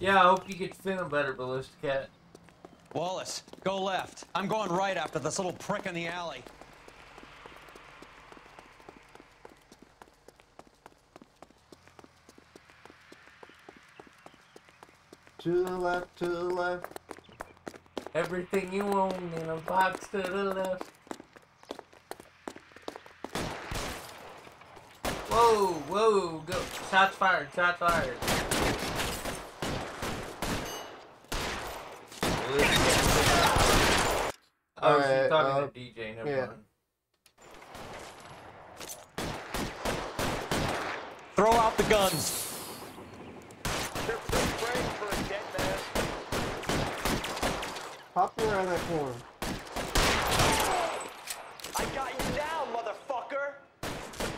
Yeah, I hope you get feeling better, Ballista Cat. Wallace, go left. I'm going right after this little prick in the alley. To the left, to the left. Everything you own in a box to the left. Whoa, go. Shots fired. Oh, she's talking to DJ, never mind. Throw out the guns. Pop around that corner. I got you down, motherfucker!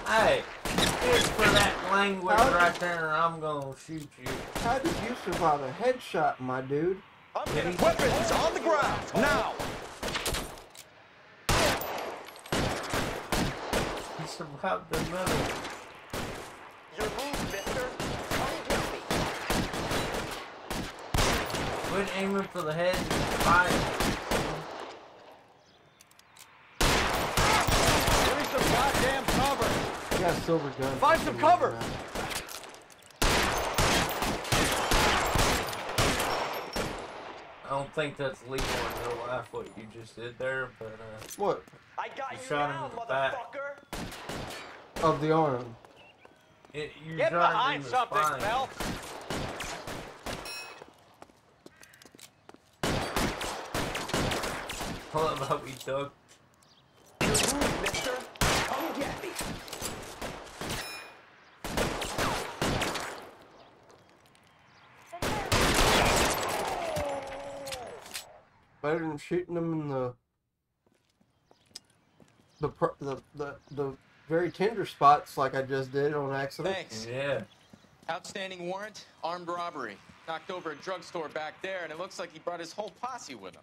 Hey, it's for that language right there, I'm gonna shoot you. How did you survive a headshot, my dude? Weapons on the ground, now! He survived another. Your move, mister. Come get me. Quit aiming for the head and fire. Give me some goddamn cover. You got a silver gun. Find some cover. I don't think that's legal in real life what you just did there, but what? I got you you shot now, him in the back. motherfucker. Of the arm. You Get shot him behind in the something, spine. Phelps. I love how we ducked. Your move, mister. Come get me. Better than shooting them in the very tender spots like I just did on accident. Thanks. Yeah. Outstanding warrant, armed robbery. Knocked over a drugstore back there, and it looks like he brought his whole posse with him.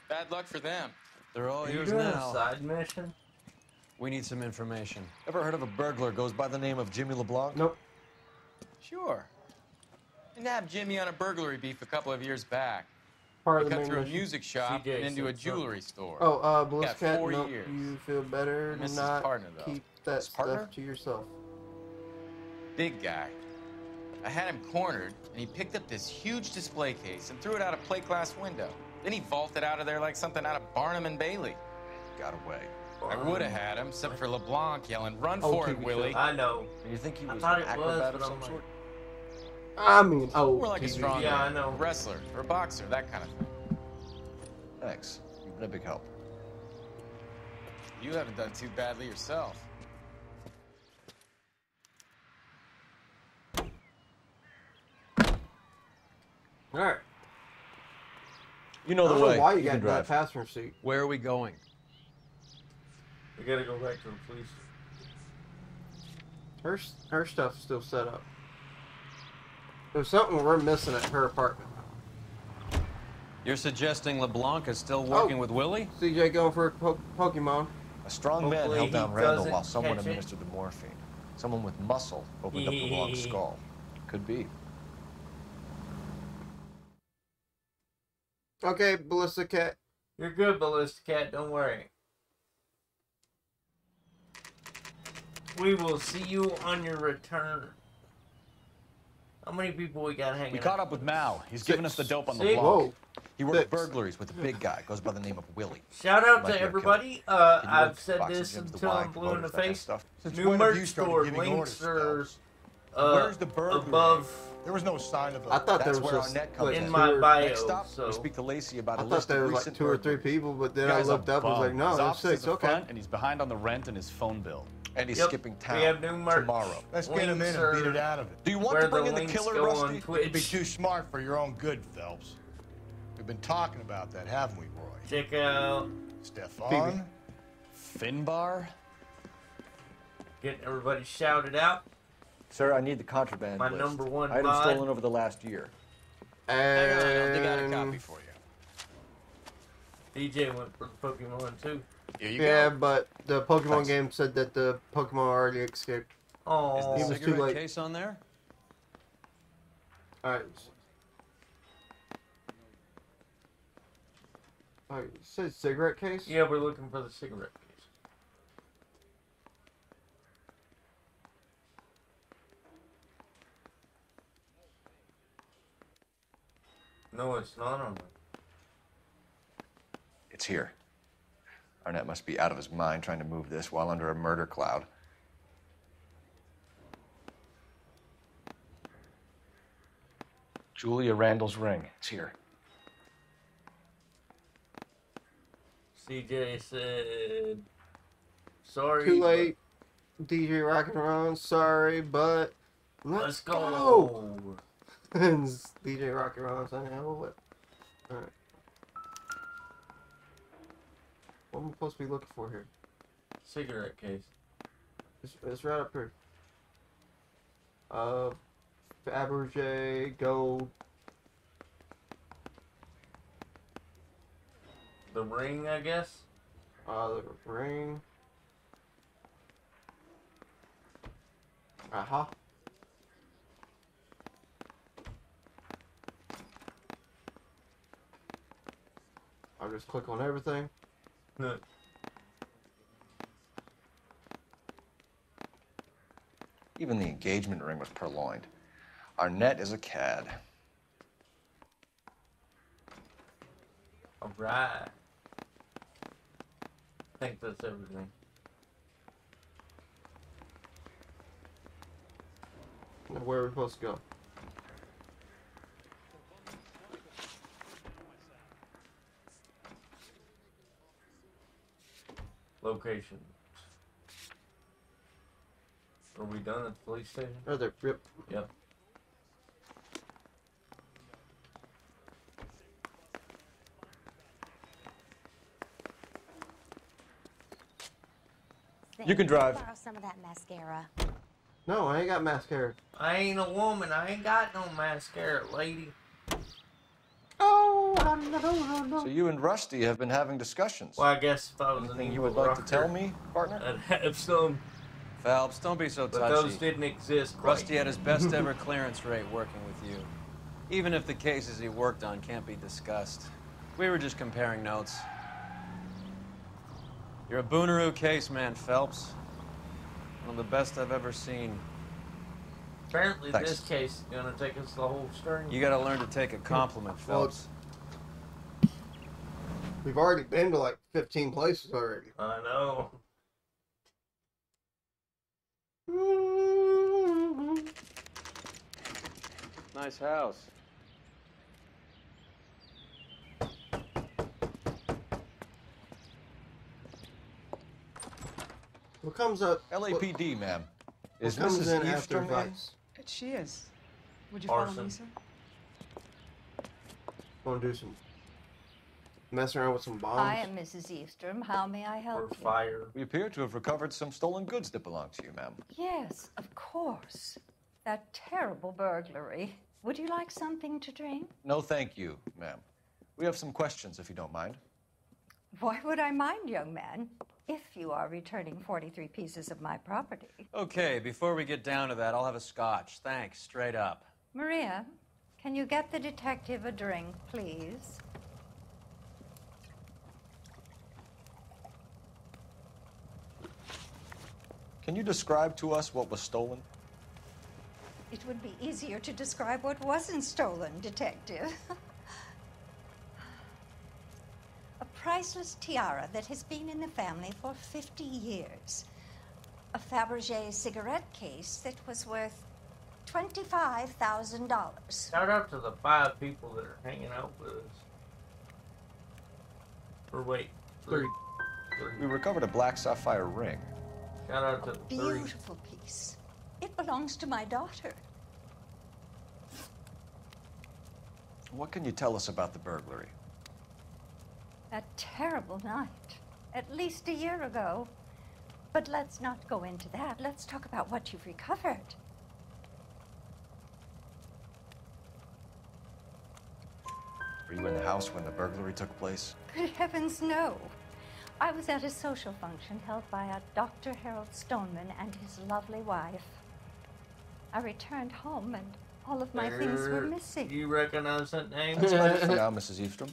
Bad luck for them. They're all Are you yours doing now. a side mission? We need some information. Ever heard of a burglar goes by the name of Jimmy LeBlanc? Nope. Sure. I nabbed Jimmy on a burglary beef a couple of years back. Part He of the cut main through a mission. music shop CJ and into a said jewelry something. store. Oh, Bliss Got Cat, 4 nope, years. you feel better I miss his not partner, though. keep that His stuff partner? to yourself. Big guy. I had him cornered, and he picked up this huge display case and threw it out a plate glass window. Then he vaulted out of there like something out of Barnum and Bailey. Got away. I would have had him, except for LeBlanc yelling, "Run Oh, for it, TV Willie!" I know. And you think he I was thought an it was, acrobat of but some I'm like- sort? I mean, More like a TV. strong Yeah, man, I know. wrestler or a boxer, that kind of thing. Thanks. You've been a big help. You haven't done too badly yourself. All right. You know I the don't way. know why you can got that drive. passenger seat. Where are we going? We gotta go back to the police. Her stuff's still set up. There's something we're missing at her apartment. You're suggesting LeBlanc is still working with Willie? CJ going for a Pokemon. A strong man Hopefully held down he Randall doesn't while someone catch it. administered the morphine. Someone with muscle opened up LeBlanc's skull. Could be. Okay, Ballista Cat. You're good, Ballista Cat. Don't worry. We will see you on your return. How many people we got hanging We out? caught up with Mao. He's giving us the dope on the Six. block. Whoa. He worked 6. burglaries with a big guy. Goes by the name of Willie. Shout out Might be to our everybody. killer. He I've worked said boxing this gyms, the until Y, I'm blue in the promoters, that kind of face. stuff. Since New when have merch you started store giving links orders, are Where's the burglary? above There was no sign of a... I thought That's there was where just Arnett comes in in. my bio. Next stop, So we speak to Lacey about I a thought list there of was like recent 2 or 3 burglaries. people, but then I Guy's a looked up and was like, bum. no, His there's office 6. is a Okay. front, and he's behind on the rent and his phone bill. And he's Yep. skipping We town have new merch. tomorrow. Let's get him in and beat it out of it. Do you want where to bring the in the links killer, go Rusty? on It'd be Twitch. too smart for your own good, Phelps. We've been talking about that, haven't we, Roy? Check out Stefan? Finbar? getting everybody shouted out. Sir, I need the contraband My list. number one Items mod. stolen over the last year. Hang on, I think I got a And copy for you. DJ went for the Pokemon too. Here you yeah, go. but the Pokemon Thanks. game said that the Pokemon already escaped. Oh, Is He the was too cigarette late. case on there? Alright. Alright, you said cigarette case? yeah, we're looking for the cigarette case. No, it's not on there. It's here. Arnett must be out of his mind trying to move this while under a murder cloud. Julia Randall's ring. It's here. CJ said, sorry. Too late. DJ Rockin' Around, sorry, but let's Let's go. go. And DJ Rockin' Around saying, "Hell, what? Alright. What am I supposed to be looking for here? Cigarette case. It's right up here. Fabergé, gold. The ring, I guess. The ring. Aha. I'll just click on everything. Even the engagement ring was purloined. Arnett is a cad. Alright. I think that's everything. Now, where are we supposed to go? Location. Are we done at the police station? Right there. Yep. Yep. You can drive. Borrow some of that mascara. No, I ain't got mascara. I ain't a woman. I ain't got no mascara, lady. Oh, no. So you and Rusty have been having discussions. Well, I guess if I was Anything an you evil would like rocker, to tell me, partner? I'd have some. Phelps, don't be so touchy. But those didn't exist. Rusty had his best ever clearance rate working with you. Even if the cases he worked on can't be discussed. We were just comparing notes. You're a Booneroo case man, Phelps. One of the best I've ever seen. Apparently Thanks. this case is going to take us the whole string. You gotta learn to take a compliment, Phelps. We've already been to like 15 places already. I know. Nice house. What comes up? LAPD, ma'am. Is comes Mrs. in after Eastrom in? Vice? She is. Would you follow Arson. me, sir? Want to do some mess around with some bombs? I am Mrs. Eastrom. How may I help you? Fire. We appear to have recovered some stolen goods that belong to you, ma'am. Yes, of course. That terrible burglary. Would you like something to drink? No, thank you, ma'am. We have some questions, if you don't mind. Why would I mind, young man, if you are returning 43 pieces of my property? Okay, before we get down to that, I'll have a scotch. Thanks, straight up. Maria, can you get the detective a drink, please? Can you describe to us what was stolen? It would be easier to describe what wasn't stolen, Detective. A priceless tiara that has been in the family for 50 years. A Fabergé cigarette case that was worth $25,000. Shout out to the 5 people that are hanging out with us. Or wait, 3. We recovered a black sapphire ring. Shout out to the 3. Beautiful piece. It belongs to my daughter. What can you tell us about the burglary? That terrible night, at least a year ago. But let's not go into that. Let's talk about what you've recovered. Were you in the house when the burglary took place? Good heavens, no. I was at a social function held by a Dr. Harold Stoneman and his lovely wife. I returned home and all of my things were missing. You recognize that name? That's about it for now, Mrs. Eastrom.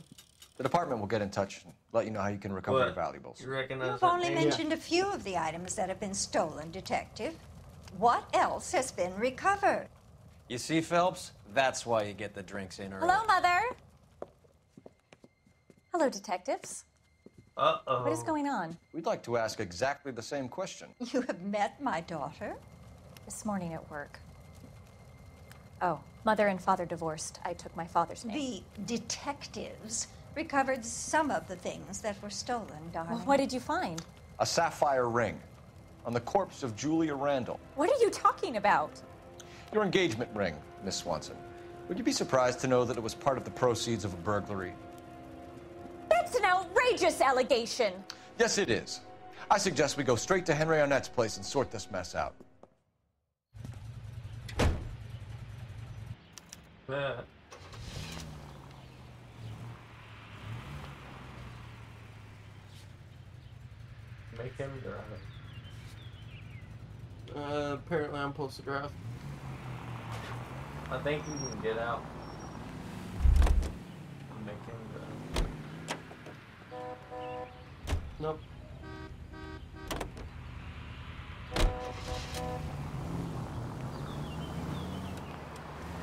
The department will get in touch and let you know how you can recover your valuables. You recognize You've that only name? mentioned a few of the items that have been stolen, Detective. What else has been recovered? You see, Phelps? That's why you get the drinks in early. Hello, Mother. Hello, detectives. Uh-oh. What is going on? We'd like to ask exactly the same question. You have met my daughter? This morning at work. Oh, mother and father divorced. I took my father's name. The detectives recovered some of the things that were stolen, darling. Well, what did you find? A sapphire ring on the corpse of Julia Randall. What are you talking about? Your engagement ring, Miss Swanson. Would you be surprised to know that it was part of the proceeds of a burglary? That's an outrageous allegation. Yes, it is. I suggest we go straight to Henry Arnett's place and sort this mess out. Make him drive. Apparently I'm supposed to drive. I think you can get out. Make him drive. Nope.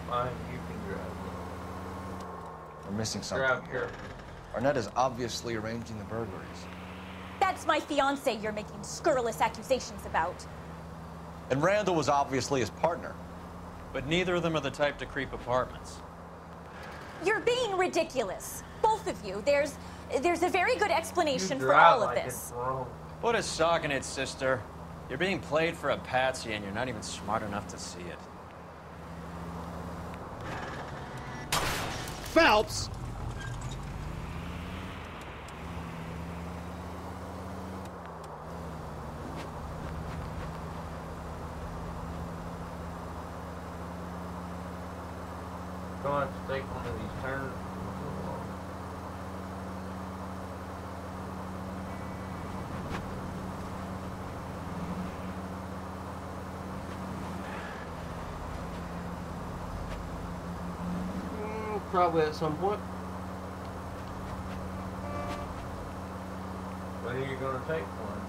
Fine, you can drive. We're missing something Drive here. careful. Arnett is obviously arranging the burglaries. That's my fiance you're making scurrilous accusations about. And Randall was obviously his partner. But neither of them are the type to creep apartments. You're being ridiculous. Both of you. There's a very good explanation You for drive all of like this. Put a sock in it, sister. You're being played for a patsy and you're not even smart enough to see it. Phelps! gonna have to take one of these turns. Probably at some point. When are you gonna take one?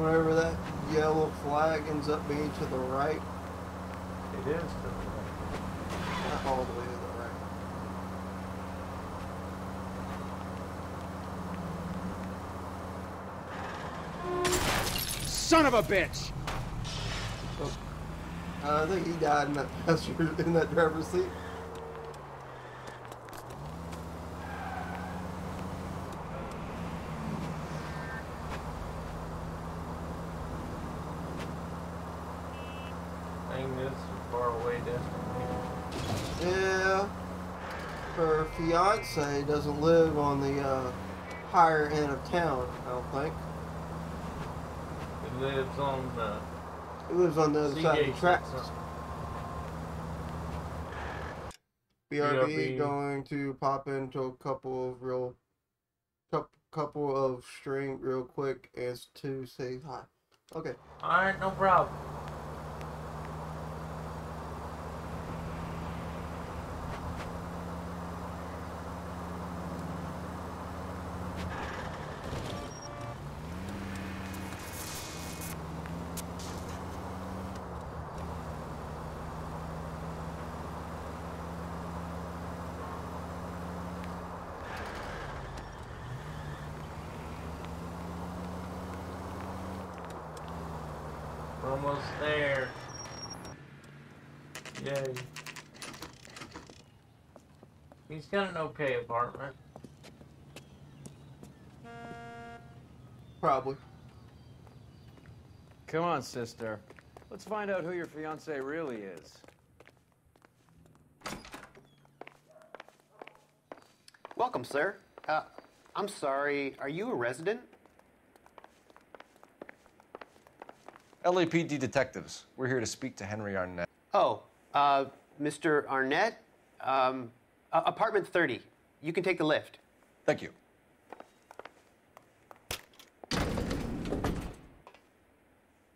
Whenever that yellow flag ends up being to the right. It is to the right. Not all the way to the right. Son of a bitch! I think he died in that passenger, in that driver's seat. Dang, this is far away destination. Yeah. Her fiance doesn't live on the higher end of town, I don't think. It lives on the... He lives on the other side of the tracks. BRB going to pop into a couple of string real quick as to say hi. Okay. Alright, no problem. We're almost there. Yay. He's got an okay apartment. Probably. Come on, sister. Let's find out who your fiance really is. Welcome, sir. I'm sorry, are you a resident? LAPD detectives. We're here to speak to Henry Arnett. Oh, Mr. Arnett? Apartment 30. You can take the lift. Thank you.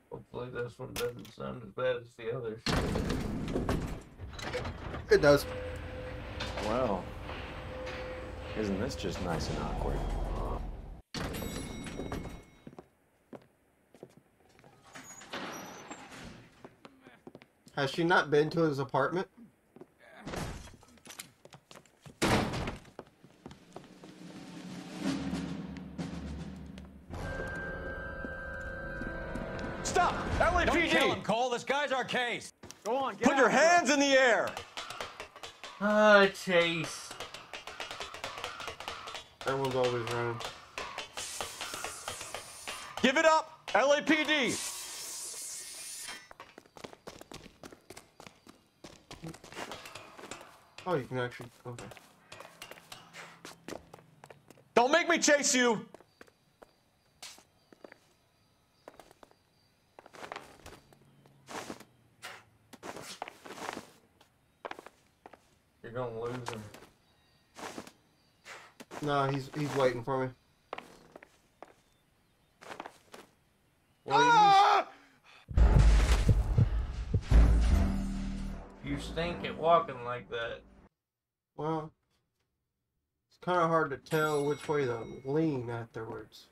Hopefully this one doesn't sound as bad as the others. It does. Well, isn't this just nice and awkward? Has she not been to his apartment? Stop! LAPD! Don't kill him, Cole. This guy's our case. Go on, get Put your hands in the air! Chase. Everyone's always running. Give it up! LAPD! Oh, you can actually... Okay. Don't make me chase you! You're gonna lose him. No, he's waiting for me. Well, you stink at walking like that. Well, it's kind of hard to tell which way to lean afterwards.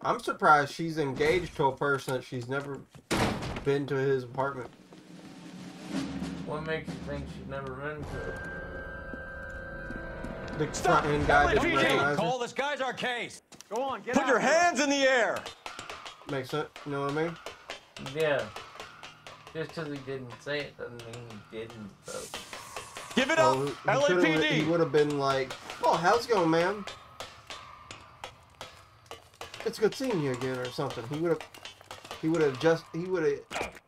I'm surprised she's engaged to a person that she's never been to his apartment. What makes you think she's never been to it? The front end guy didn't recognize her. Cole, this guy's our case. Go on, get Put your hands in the air! Makes sense, you know what I mean? Yeah. Just because he didn't say it doesn't mean he didn't, though. Give it up! LAPD! He would have been like, oh, how's it going, ma'am? It's good seeing you again, or something. He would have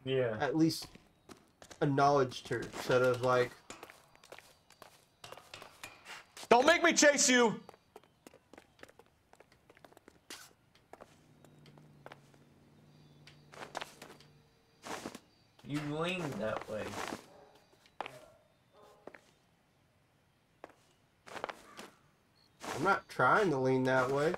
yeah, at least acknowledged her instead of like, don't make me chase you! You lean that way. I'm not trying to lean that way.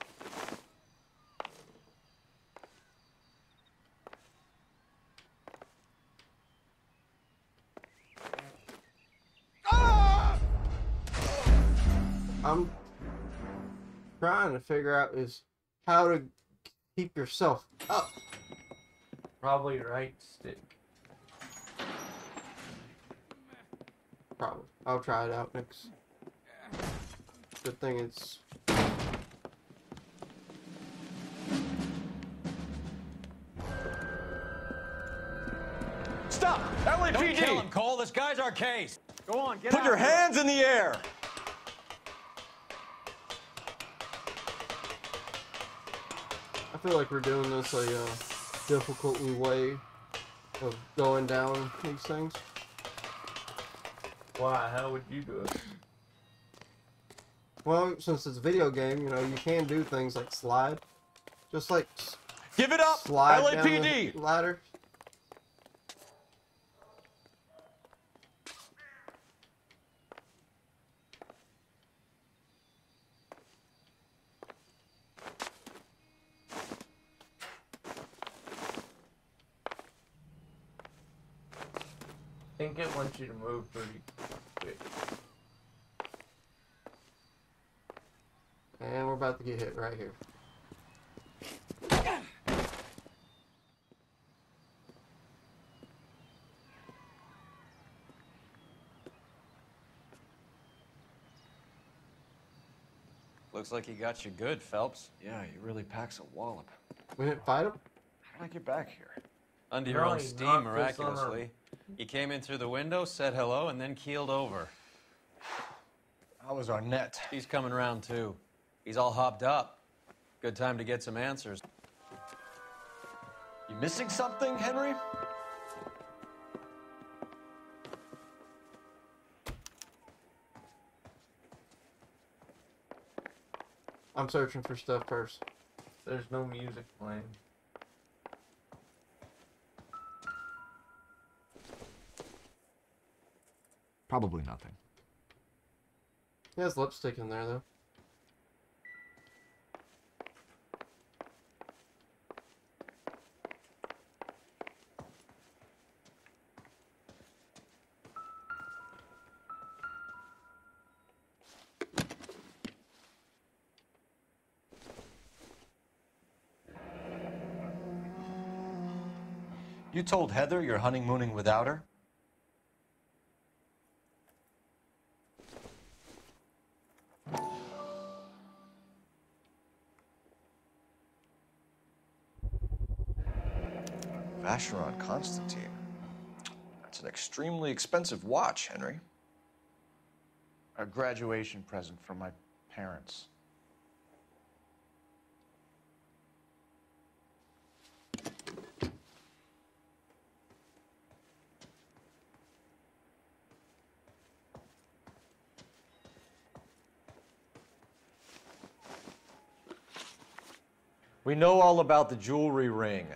I'm trying to figure out is how to keep yourself up. Probably right stick. Probably. I'll try it out next. Good thing it's... Stop! LAPD! Don't kill him, Cole. This guy's our case. Go on, get Put out your of here. hands in the air! I feel like we're doing this a difficult way of going down these things. Why? How would you do it? Well, since it's a video game, you know, you can do things like slide. Just like... Give it up! Slide LAPD! down the ladder. I think it wants you to move pretty quick. And we're about to get hit right here. Looks like he got you good, Phelps. Yeah, he really packs a wallop. We didn't fight him? How did I get back here? Under your own steam, miraculously. You came in through the window, said hello, and then keeled over. How was Arnett? He's coming around, too. He's all hopped up. Good time to get some answers. You missing something, Henry? I'm searching for stuff first. There's no music playing. Probably nothing. He has lipstick in there, though. You told Heather you're honeymooning without her? Vacheron Constantine. That's an extremely expensive watch, Henry. A graduation present from my parents. We know all about the jewelry ring.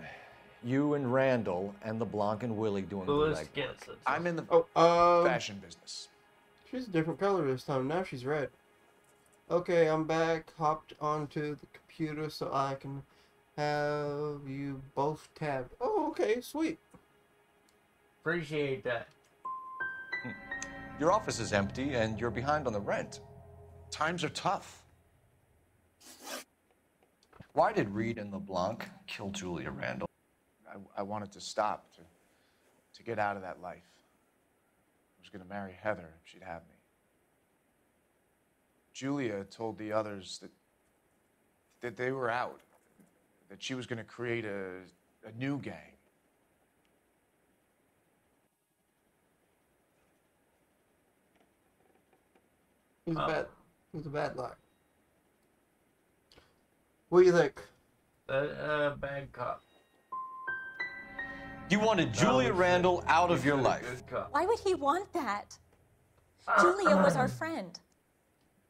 You and Randall and LeBlanc and Willie doing the Louis legwork. gets it. I'm in the fashion business. She's a different color this time. Now she's red. Okay, I'm back. Hopped onto the computer so I can have you both tabbed. Oh, okay, sweet. Appreciate that. Your office is empty and you're behind on the rent. Times are tough. Why did Reed and LeBlanc kill Julia Randall? I wanted to stop, to get out of that life. I was going to marry Heather if she'd have me. Julia told the others that they were out, that she was going to create a new gang. He's bad. He's a bad luck. What do you think? Bad cop. You wanted Julia Randall out of your life. Why would he want that? Julia was our friend.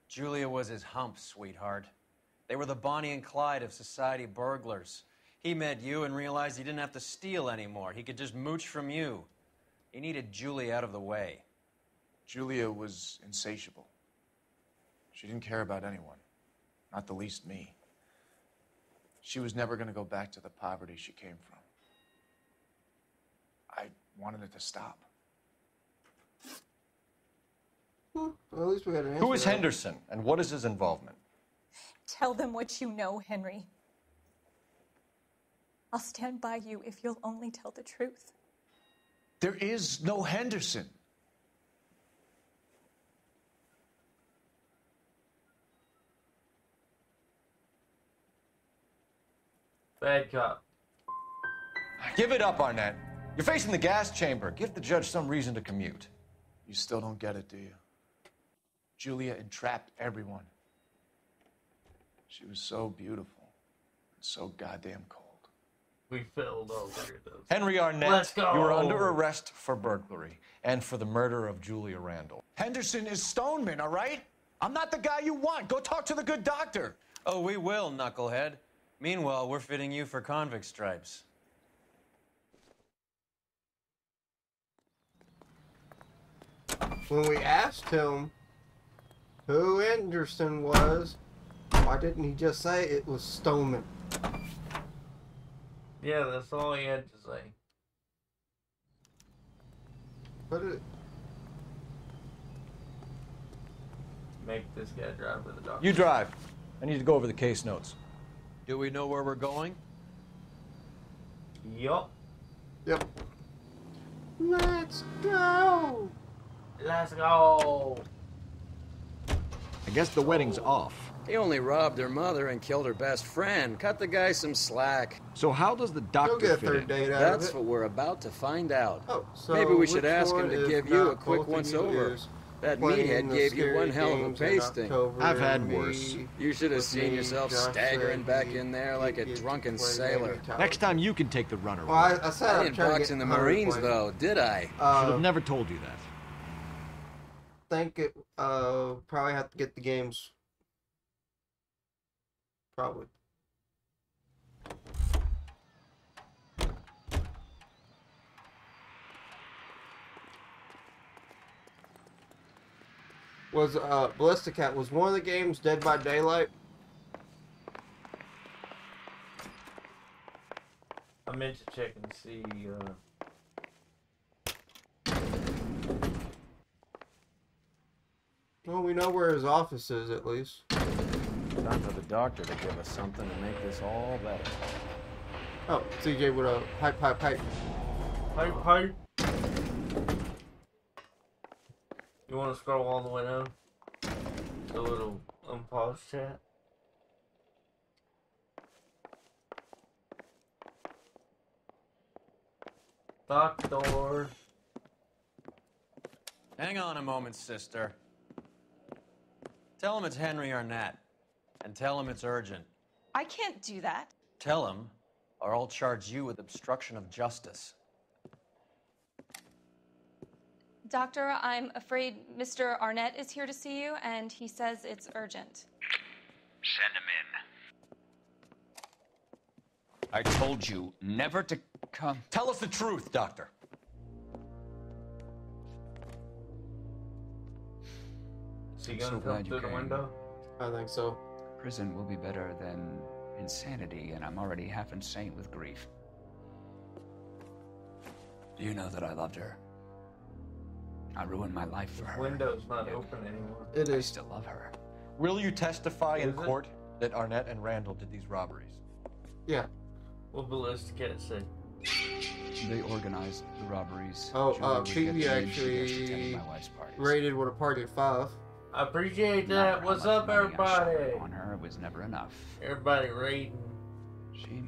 Julia was his hump, sweetheart. They were the Bonnie and Clyde of society burglars. He met you and realized he didn't have to steal anymore. He could just mooch from you. He needed Julie out of the way. Julia was insatiable. She didn't care about anyone, not the least me. She was never going to go back to the poverty she came from. I wanted it to stop. Well, at least we got an answer. Who is Henderson, and what is his involvement? Tell them what you know, Henry. I'll stand by you if you'll only tell the truth. There is no Henderson. Bad cop. Give it up, Arnett. You're facing the gas chamber. Give the judge some reason to commute. You still don't get it, do you? Julia entrapped everyone. She was so beautiful and so goddamn cold. We failed all three of those. Henry Arnett, Let's go. you are under arrest for burglary and for the murder of Julia Randall. Henderson is Stoneman, all right? I'm not the guy you want. Go talk to the good doctor. Oh, we will, knucklehead. Meanwhile, we're fitting you for convict stripes. When we asked him who Anderson was, why didn't he just say it was Stoneman? Yeah, that's all he had to say. What did it... Make this guy drive to the doctor. You drive. I need to go over the case notes. Do we know where we're going? Yup. Yep. Let's go! Let's go! I guess the wedding's off. He only robbed her mother and killed her best friend. Cut the guy some slack. So how does the You'll doctor get a fit third in? date out That's of it. what we're about to find out. Oh, so maybe we should which ask him one, to if give you a not quick both of once you, over. is That playing meathead the gave you scary one hell of a games in pasting. October, I've had and worse. You should have with seen me, yourself Josh staggering said back he- in there like a he drunken played sailor. Amy Tyler. Next time you can take the runner. Well, I said I I'm didn't trying to box get in the 100 Marines, points. though, did I? Should have never told you that. Think it probably have to get the games. Probably. Was Ballistic Cat, was one of the games Dead by Daylight? I meant to check and see. Well, we know where his office is at least. Time for the doctor to give us something to make this all better. Oh, CJ with a pipe. Pipe. You want to scroll all the way down? The little unpaused chat. Doctor. Hang on a moment, sister. Tell him it's Henry Arnett. And tell him it's urgent. I can't do that. Tell him, or I'll charge you with obstruction of justice. Doctor, I'm afraid Mr. Arnett is here to see you, and he says it's urgent. Send him in. I told you never to come. Tell us the truth, Doctor. Is he I'm gonna so come glad you through the came. window? I think so. Prison will be better than insanity, and I'm already half insane with grief. Do you know that I loved her? I ruined my life for her. Window's not open anymore. It I is. still love her. Will you testify in Is it? court that Arnett and Randall did these robberies? Yeah. What Ballistic Cat said. They organized the robberies. Oh, Julia would get PB them in, she'd actually attend my wife's parties. rated with a party of 5. I appreciate No that. matter how What's much up, money I everybody? showered on her, it was never enough. Everybody rating. She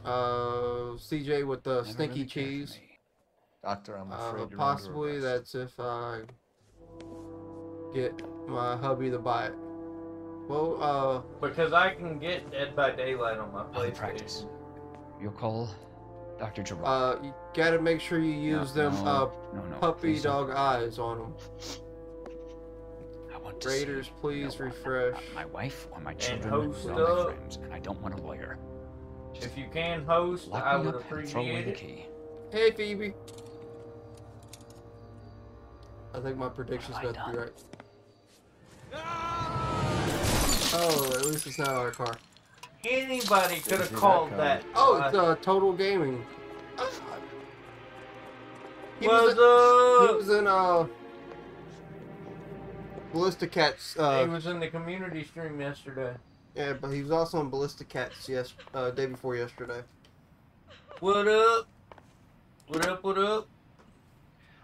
CJ with the never stinky really cared for cheese. me. Doctor, I'm afraid you're under Possibly arrest. that's if I get my hubby to buy it. Well, Because I can get Dead by Daylight on my I'll practice. PlayStation. You'll call Dr. Gerard. you gotta make sure you use them no, puppy please don't. dog eyes on them. I want to Raiders, see please no one refresh. about my wife or my children host or my up. friends, and I don't want a lawyer. If you can host, Lock I me would up and throw away appreciate the it. key. Hey, Phoebe. I think my prediction's got to be right. Oh, at least it's not our car. Anybody could have called that. Oh, it's Total Gaming. He What's was in Ballista Cats. He was in the community stream yesterday. Yeah, but he was also in Ballista Cats day before yesterday. What up? What up? What up?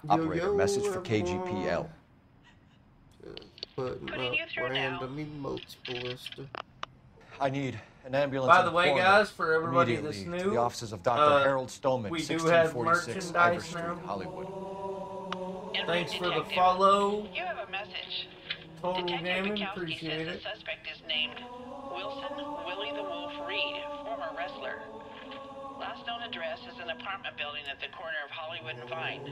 Operator, message for KGPL. Putting up random emotes, Ballista. I need an ambulance. By the way, guys, for everybody that's new, to the offices of Dr. Harold Stoneman, we do have 1646 Ivor merchandise Street, now. Hollywood. Thanks for the follow. You have a message. Total Detective Gaming, Bukowski appreciate says it. the suspect is named Wilson Willie the Wolf Reed, former wrestler. Last known address is an apartment building at the corner of Hollywood and Vine.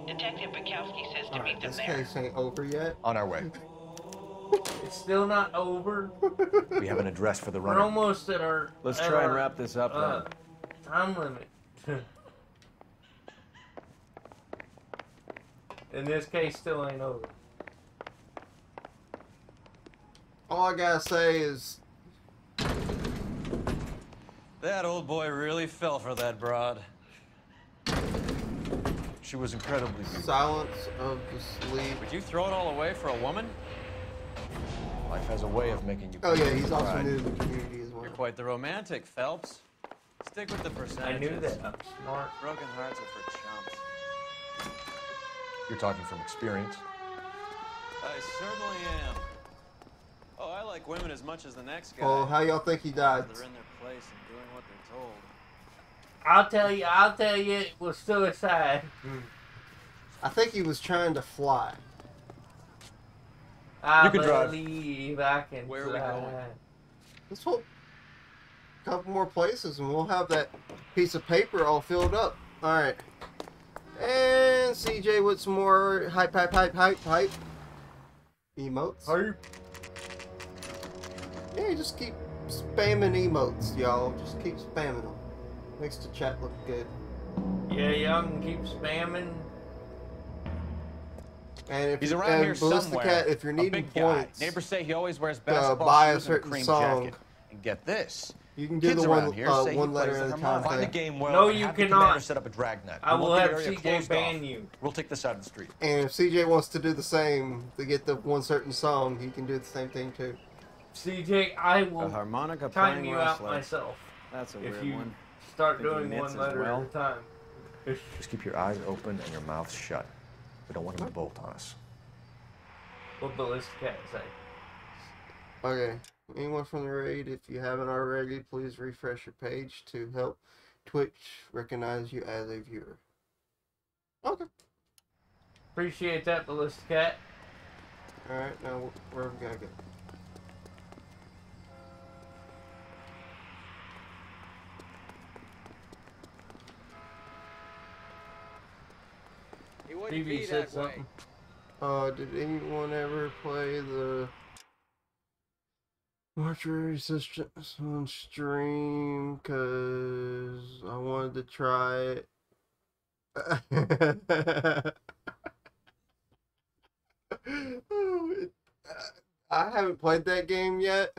Detective Bukowski says to meet them This there. case ain't over yet. On our way. It's still not over. We have an address for the We're runner. almost at our. Let's at try and our, wrap this up time limit. In this case, still ain't over. All I gotta say is, That old boy really fell for that broad. She was incredibly beautiful. silence of the sleep. Would you throw it all away for a woman? Life has a way of making you. Oh yeah, he's also cry. new to the community as well. You're quite the romantic, Phelps. Stick with the percentages. I knew that. I'm smart. Broken hearts are for chumps. You're talking from experience. I certainly am. Oh, I like women as much as the next guy. Well, how y'all think he died? They're in their place and doing what they're told. I'll tell you, it was suicide. I think he was trying to fly. I can drive. believe I can Where are we fly. going? Let's hope a couple more places and we'll have that piece of paper all filled up. Alright. And CJ with some more hype. Emotes. Hype. Yeah, just keep spamming emotes, y'all. Just keep spamming them. Makes the chat look good. Yeah, y'all can keep spamming. And if He's you- around and here Ballista somewhere. Cat, if you're A needing big guy. points, Neighbors say he always wears buy basketball a shoes and a certain cream song. jacket. And get this. you can do Kids the around one, here say he one letter plays at a the time. harmonica. Find the thing. game well. No, and you have the cannot. commander set up a dragnet. I We will want the have area CJ closed ban off. you. We'll take this side of the street. And if CJ wants to do the same to get the one certain song, he can do the same thing too. CJ, I A will harmonica time playing you out wrestler. myself That's a if weird you one. start Think he doing knits one as letter well? at a time. Just keep your eyes open and your mouth shut. We don't want him to bolt on us. What Ballista Cat say? Okay. Anyone from the raid, if you haven't already, please refresh your page to help Twitch recognize you as a viewer. Okay. Appreciate that, Ballista Cat. Alright, now where are we gonna go? He wouldn't Phoebe be said that way. something. Did anyone ever play the Mortuary Resistance on stream? Cause I wanted to try it. I haven't played that game yet,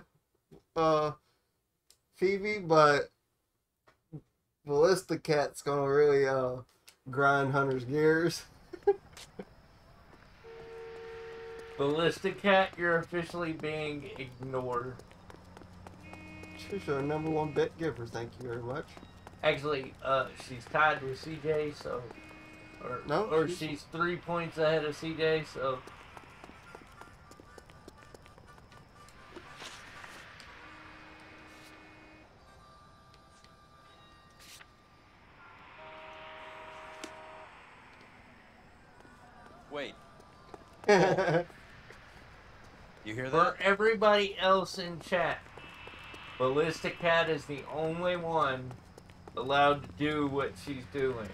Phoebe, but Ballista Cat's gonna really grind Hunter's gears. Ballista Cat, you're officially being ignored. She's our #1 bet giver. Thank you very much. Actually, she's tied with CJ, so or she's 3 points ahead of CJ, so Wait. You hear for that? everybody else in chat, Ballista Cat is the only one allowed to do what she's doing.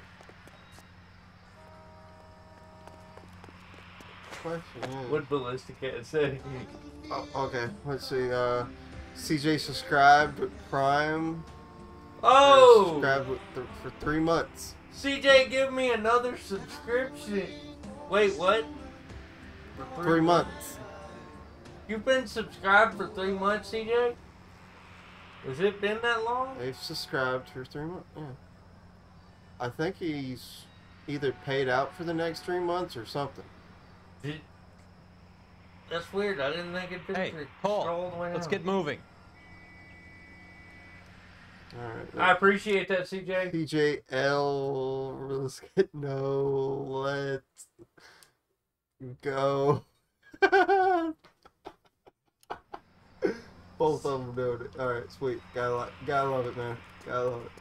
What Ballista Cat say? Oh, okay, let's see. CJ subscribed with Prime. Oh! Subscribed with for 3 months. CJ, give me another subscription. Wait, what? For 3 months. You've been subscribed for 3 months, CJ? Has it been that long? They've subscribed for 3 months, yeah. I think he's either paid out for the next 3 months or something. That's weird. I didn't think it'd been Hey, all the Paul, way let's down. get moving. Alright. I appreciate that, CJ. CJL, let's get let's go. Both of them doing it. Alright, sweet. Gotta love it, man. Gotta love it.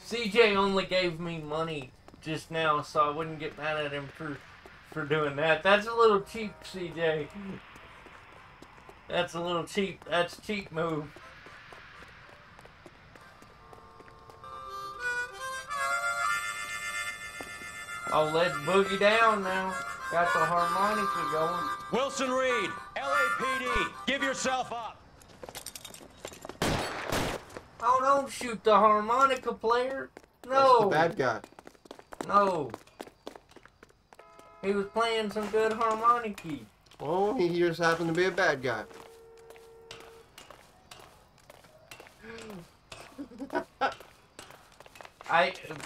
CJ only gave me money just now, so I wouldn't get mad at him for doing that. That's a little cheap, CJ. That's a little cheap. That's a cheap move. I'll let Boogie down now. Got the harmonica going. Wilson Reed, LAPD, give yourself up. Oh, don't shoot the harmonica player. No. That's the bad guy. No. He was playing some good harmonica. Oh, he just happened to be a bad guy.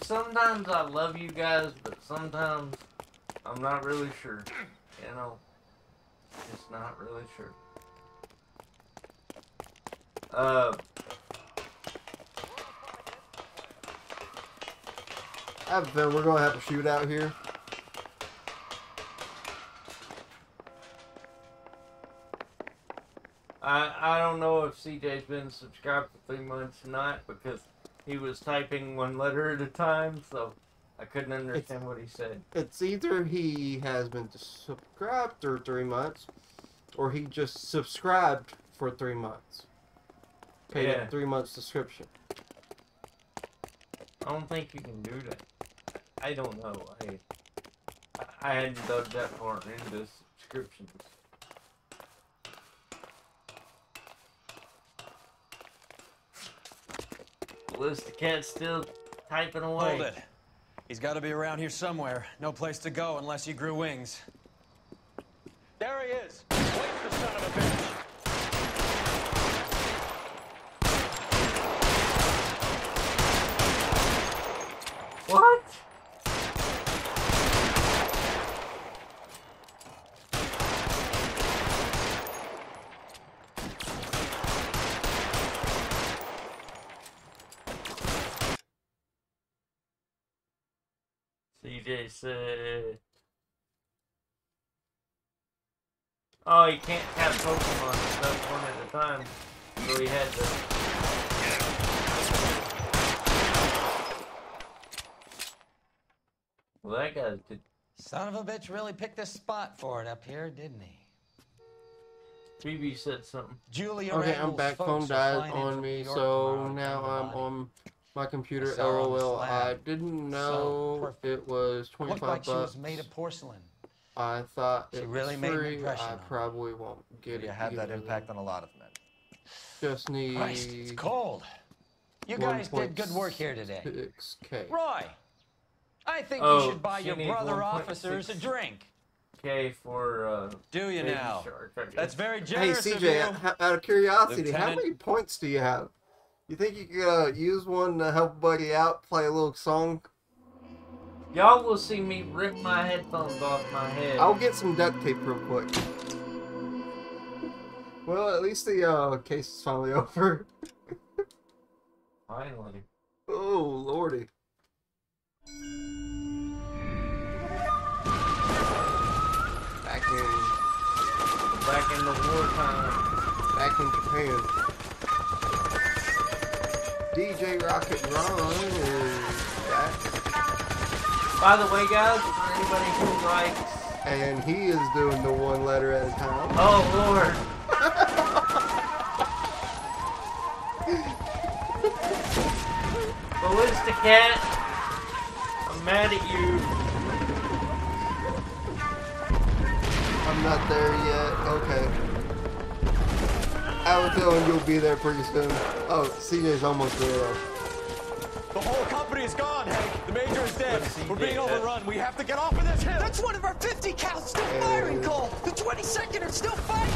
Sometimes I love you guys, but sometimes I'm not really sure. You know, just not really sure. I have a feeling we're gonna have a shootout here. I don't know if CJ's been subscribed for 3 months or not, because he was typing one letter at a time, so I couldn't understand what he said. It's either he has been subscribed for 3 months, or he just subscribed for 3 months. Paid a 3 month subscription. I don't think you can do that. I don't know. I hadn't dug that far into subscriptions. Melissa Cat's still typing away. Hold it. He's got to be around here somewhere. No place to go unless he grew wings. There he is. Wait, the son of a bitch. What? CJ said... Oh, he can't have Pokemon stuff one at a time, so he had to... Well, that guy's good. Son of a bitch really picked a spot for it up here, didn't he? BB said something. Julia Okay, Randall's I'm back. folks Phone are died flying in on from me, New York so tomorrow to now find the I'm body. on my computer. I saw her on the LOL. I slab. didn't So know perfect. it was Looked like $25. she was made of porcelain. I thought She it really was made an free. impression I on me. probably won't get You it. have that either. impact on a lot of men. Just need. Christ, it's cold. You guys did good work here today. 6K. Roy, I think Oh, you should buy she your needs brother 1.6 officers a drink. K for Do you Baby now? Shark, I guess. That's very Hey generous of CJ, you. out of curiosity, how Lieutenant. many points do you have? You think you could use one to help a buddy out, play a little song? Y'all will see me rip my headphones off my head. I'll get some duct tape real quick. Well, at least the case is finally over. Finally. Oh, lordy. Back in the wartime. Back in Japan. DJ Rocket Ron is back. By the way, guys, for anybody who likes... And he is doing the one letter at a time. Oh, Lord. Ballista Cat, I'm mad at you. I'm not there yet. Okay. I was telling you'll be there pretty soon. Oh, CJ's almost there though. The whole company is gone, Hank. The major is dead. We're being overrun. We have to get off of this hill. That's one of our 50 cal still firing, Cole. The 20 22nd are still fighting!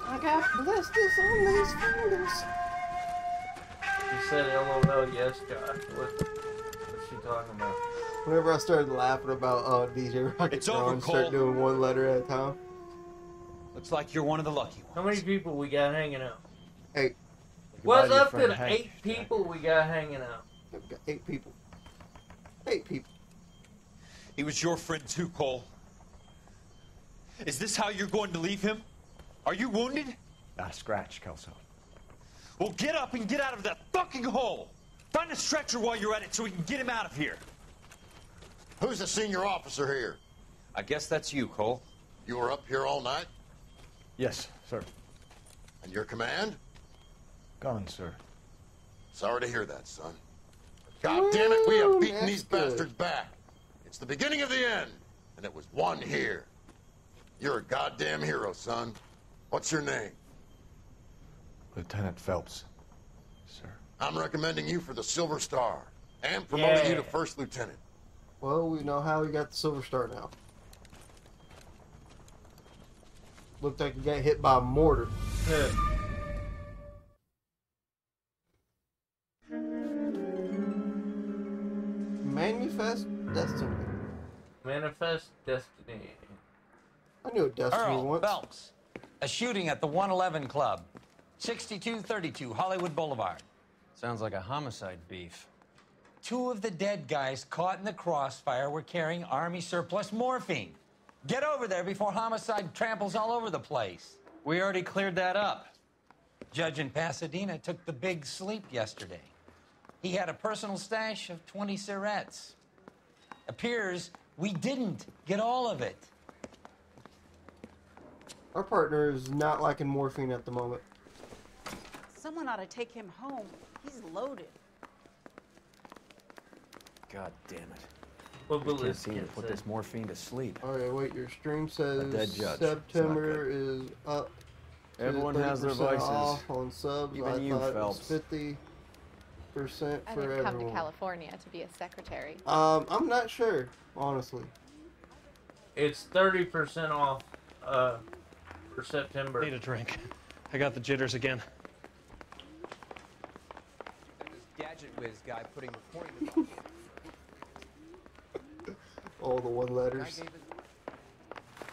I got blisters on these fingers. You said LOL, yes, Josh. What's she talking about? Whenever I started laughing about DJ Rocket It's over, Ron, start Cole. doing one letter at a time. Looks like you're one of the lucky ones. How many people we got hanging out? 8. What's up to the 8 people we got hanging out? We've got 8 people. 8 people. He was your friend too, Cole. Is this how you're going to leave him? Are you wounded? Not a scratch, Kelso. Well, get up and get out of that fucking hole! Find a stretcher while you're at it so we can get him out of here. Who's the senior officer here? I guess that's you, Cole. You were up here all night? Yes, sir. And your command? Gone, sir. Sorry to hear that, son. God damn it, we have beaten these bastards back. It's the beginning of the end, and it was one here. You're a goddamn hero, son. What's your name? Lieutenant Phelps, sir. I'm recommending you for the Silver Star, and promoting you to first lieutenant. Well, we know how he got the Silver Star now. Looked like he got hit by a mortar. Manifest Destiny. Manifest Destiny. I knew what Destiny Earl once. Phelps. A shooting at the 111 Club, 6232 Hollywood Boulevard. Sounds like a homicide beef. 2 of the dead guys caught in the crossfire were carrying Army surplus morphine. Get over there before homicide tramples all over the place. We already cleared that up. Judge in Pasadena took the big sleep yesterday. He had a personal stash of 20 cigarettes. Appears we didn't get all of it. Our partner is not liking morphine at the moment. Someone ought to take him home. He's loaded. God damn it. Well, I can't seem to put this morphine to sleep. Okay, wait, your stream says dead judge. September is up. to Everyone has their 30% vices. Off on subs. Even I you, thought Phelps. it was 50% I for didn't come to everyone. California to be a secretary. I'm not sure, honestly. It's 30% off for September. Need a drink. I got the jitters again. This gadget whiz guy putting recording All the one letters.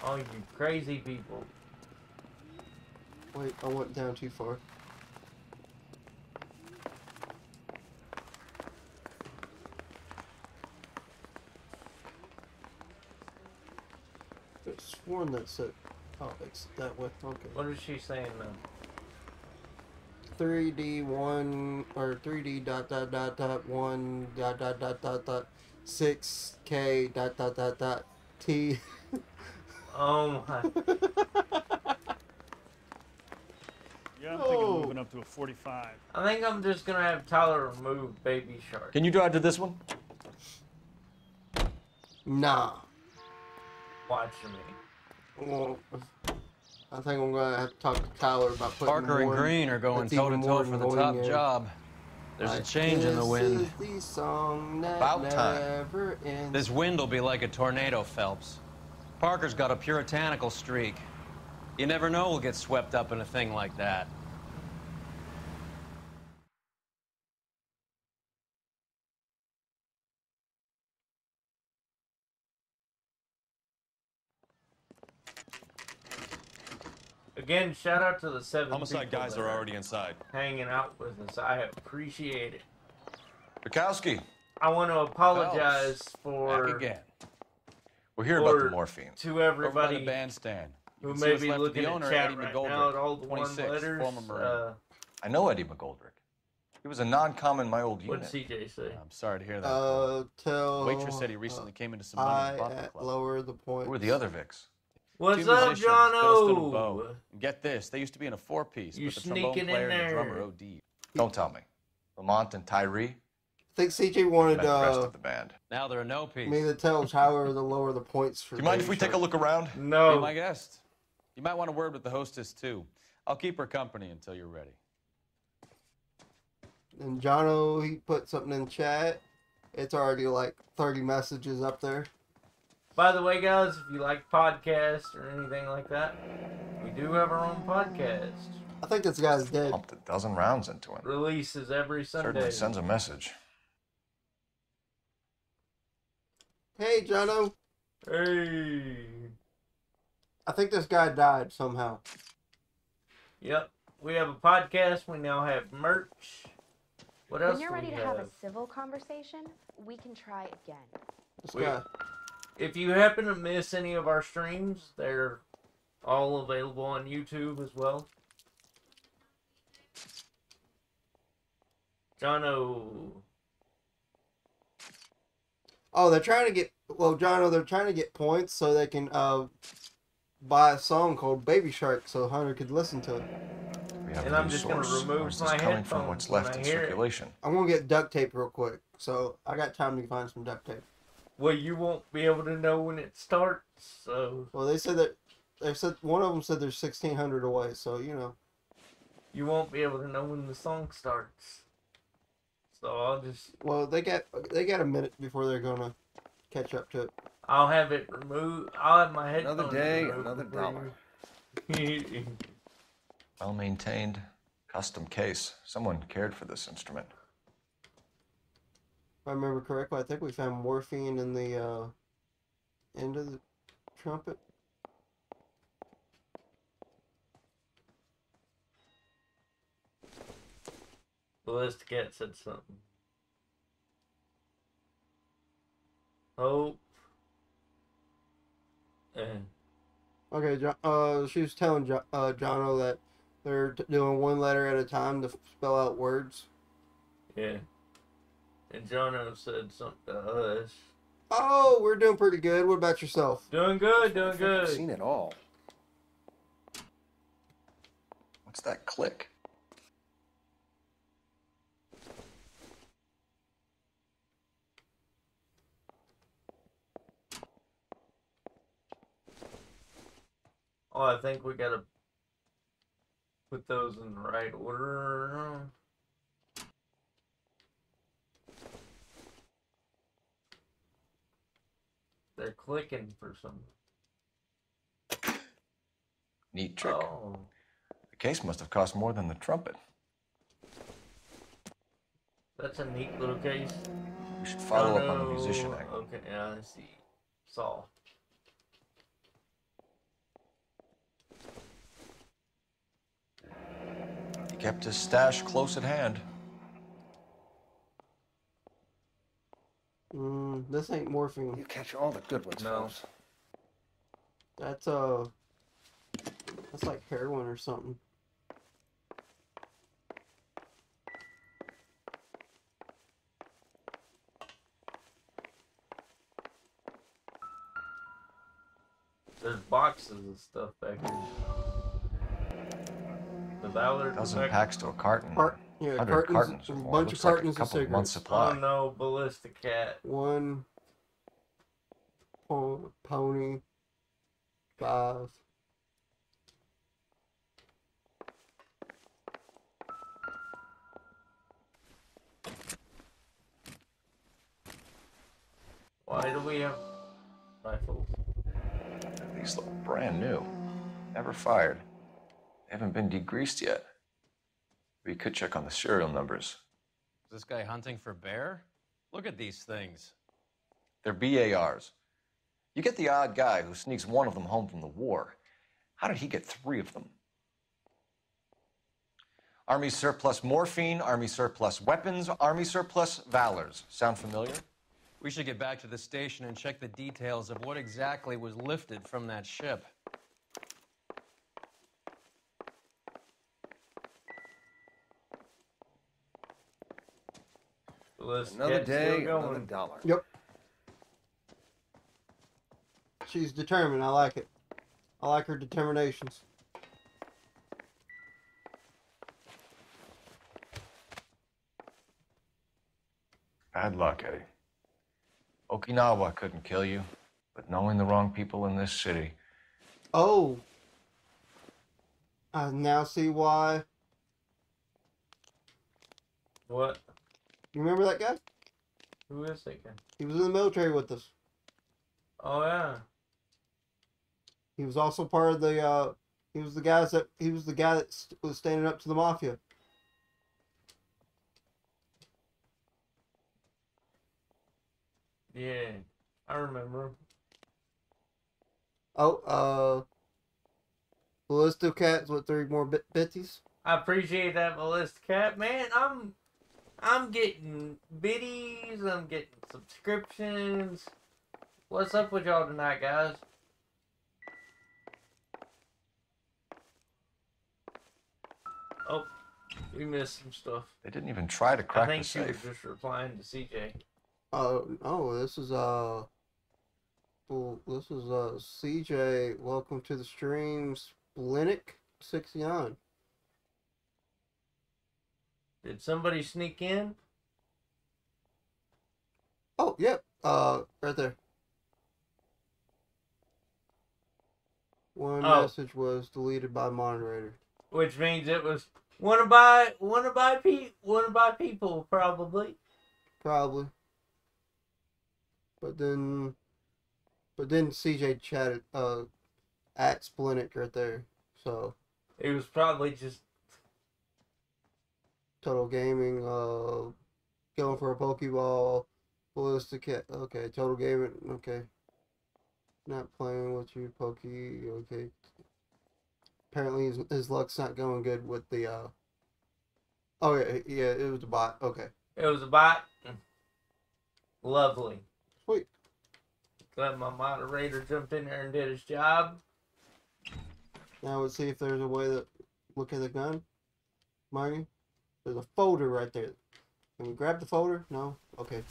Oh, you crazy people. Wait, I went down too far. I sworn that said, oh, it's that way. Okay. What is she saying now? 3D1 or 3D dot dot dot dot 1 dot dot dot dot dot 6K dot dot dot dot T. Oh my. Yeah, I'm thinking of moving up to a 45. I think I'm just gonna have Tyler remove Baby Shark. Can you drive to this one? Nah. Watch me. Well, I think I'm gonna have to talk to Tyler about putting Parker and more Green are going that's even toe to more toe for the going top in. job. There's a change in the wind. This is the song that About time. never ends. This wind will be like a tornado, Phelps. Parker's got a puritanical streak. You never know we'll get swept up in a thing like that. Again, shout out to the 7 Homicide people guys that are already inside. hanging out with us. I appreciate it. Bukowski. I want to apologize for Back again. We're here about the morphine. to everybody Over by the bandstand. You who can see may what's be left of looking the at owner, chat Eddie right McGoldrick, now at all the 26, one letters. former Marine. I know Eddie McGoldrick. He was a non-com in my old unit. What'd CJ say? I'm sorry to hear that. Tell Waitress said he recently came into some money and bought the at club. lower the point. Who were the other Vics? What's Two up, musicians, Fiddleston and Jono? Bo. And get this, they used to be in a four-piece, You but the trombone sneaking in player and the there. drummer OD'd. Don't tell me. Lamont and Tyree? I think CJ wanted Met the rest of the band. Now they're a no piece. me to tell Tyler the lower the points for. Do you mind if Baby we take a Shark. look around? Be No. my guest. You might want a word with the hostess, too. I'll keep her company until you're ready. And Jono, he put something in chat. It's already like 30 messages up there. By the way, guys, if you like podcasts or anything like that, we do have our own podcast. I think this guy's dead. Pumped a dozen rounds into him. Releases every Sunday. Certainly sends a message. Hey, Jono. Hey. I think this guy died somehow. Yep. We have a podcast. We now have merch. What else When you're do ready we to have a civil conversation, we can try again. If you happen to miss any of our streams, they're all available on YouTube as well. Jono. Oh, they're trying to get... Well, Jono, they're trying to get points so they can buy a song called Baby Shark so Hunter could listen to it. And I'm just going to remove my headphones what's when left I in hear it. circulation. I'm going to get duct tape real quick. So I got time to find some duct tape. Well, you won't be able to know when it starts, so... Well, they said that... They said one of them said there's 1,600 away, so, you know. You won't be able to know when the song starts. So I'll just... Well, they got a minute before they're going to catch up to it. I'll have it removed. I'll have my headphones Another day, removed another before dollar. you- Well maintained, custom case. Someone cared for this instrument. If I remember correctly, I think we found morphine in the end of the trumpet. Ballistic Cat said something. Hope. And Okay, she was telling Jono that they're doing one letter at a time to spell out words. yeah. And Jono said something to us. Oh, we're doing pretty good. What about yourself? Doing good, doing I've good. seen it all. What's that click? Oh, I think we gotta put those in the right order. They're clicking for some. Neat trick. Oh. The case must have cost more than the trumpet. That's a neat little case. We should follow up on the musician angle. Okay, yeah, I see. Saw. He kept his stash close at hand. This ain't morphine. You catch all the good ones, Phelps. That's like heroin or something. There's boxes of stuff back here. The Ballard. Dozen packs to a carton. Yeah, 100 cartons, cartons or a more. bunch Looks of like cartons a couple of of months cigarettes. supply. Oh no, Ballistic Cat. 1 pony 5. Why do we have rifles? These look brand new. Never fired. They haven't been degreased yet. We could check on the serial numbers. Is this guy hunting for bear? Look at these things. They're BARs. You get the odd guy who sneaks one of them home from the war. How did he get 3 of them? Army surplus morphine, Army surplus weapons, Army surplus valors. Sound familiar? We should get back to the station and check the details of what exactly was lifted from that ship. Another day, another dollar. Yep. She's determined. I like it. I like her determinations. Bad luck, Eddie. Okinawa couldn't kill you, but knowing the wrong people in this city. Oh. I now see why What? You remember that guy? Who is that guy? He was in the military with us. Oh yeah. He was also part of the. He was the guy that was standing up to the mafia. Yeah, I remember. Oh, Ballista Cats with 3 more bitties. I appreciate that, Ballista Cat. Man, I'm getting biddies. I'm getting subscriptions. What's up with y'all tonight, guys? Oh, we missed some stuff. They didn't even try to crack I think the she was safe. just replying to CJ. This is well, this is CJ. Welcome to the stream, Splinic69. Did somebody sneak in? Oh, yep. Right there. One message was deleted by moderator. Which means it was wanna buy people, probably. Probably. But then CJ chatted at Splinic right there. So it was probably just Total Gaming, going for a Pokeball, Ballistic Cat. Okay, Total Gaming. Okay. Not playing with you, Pokey. Okay. Apparently his luck's not going good with the oh yeah, it was a bot. Okay. It was a bot. Lovely. Sweet. Glad my moderator jumped in there and did his job. Now let's see if there's a way to look at the gun. Marty, there's a folder right there. Can we grab the folder? No? Okay.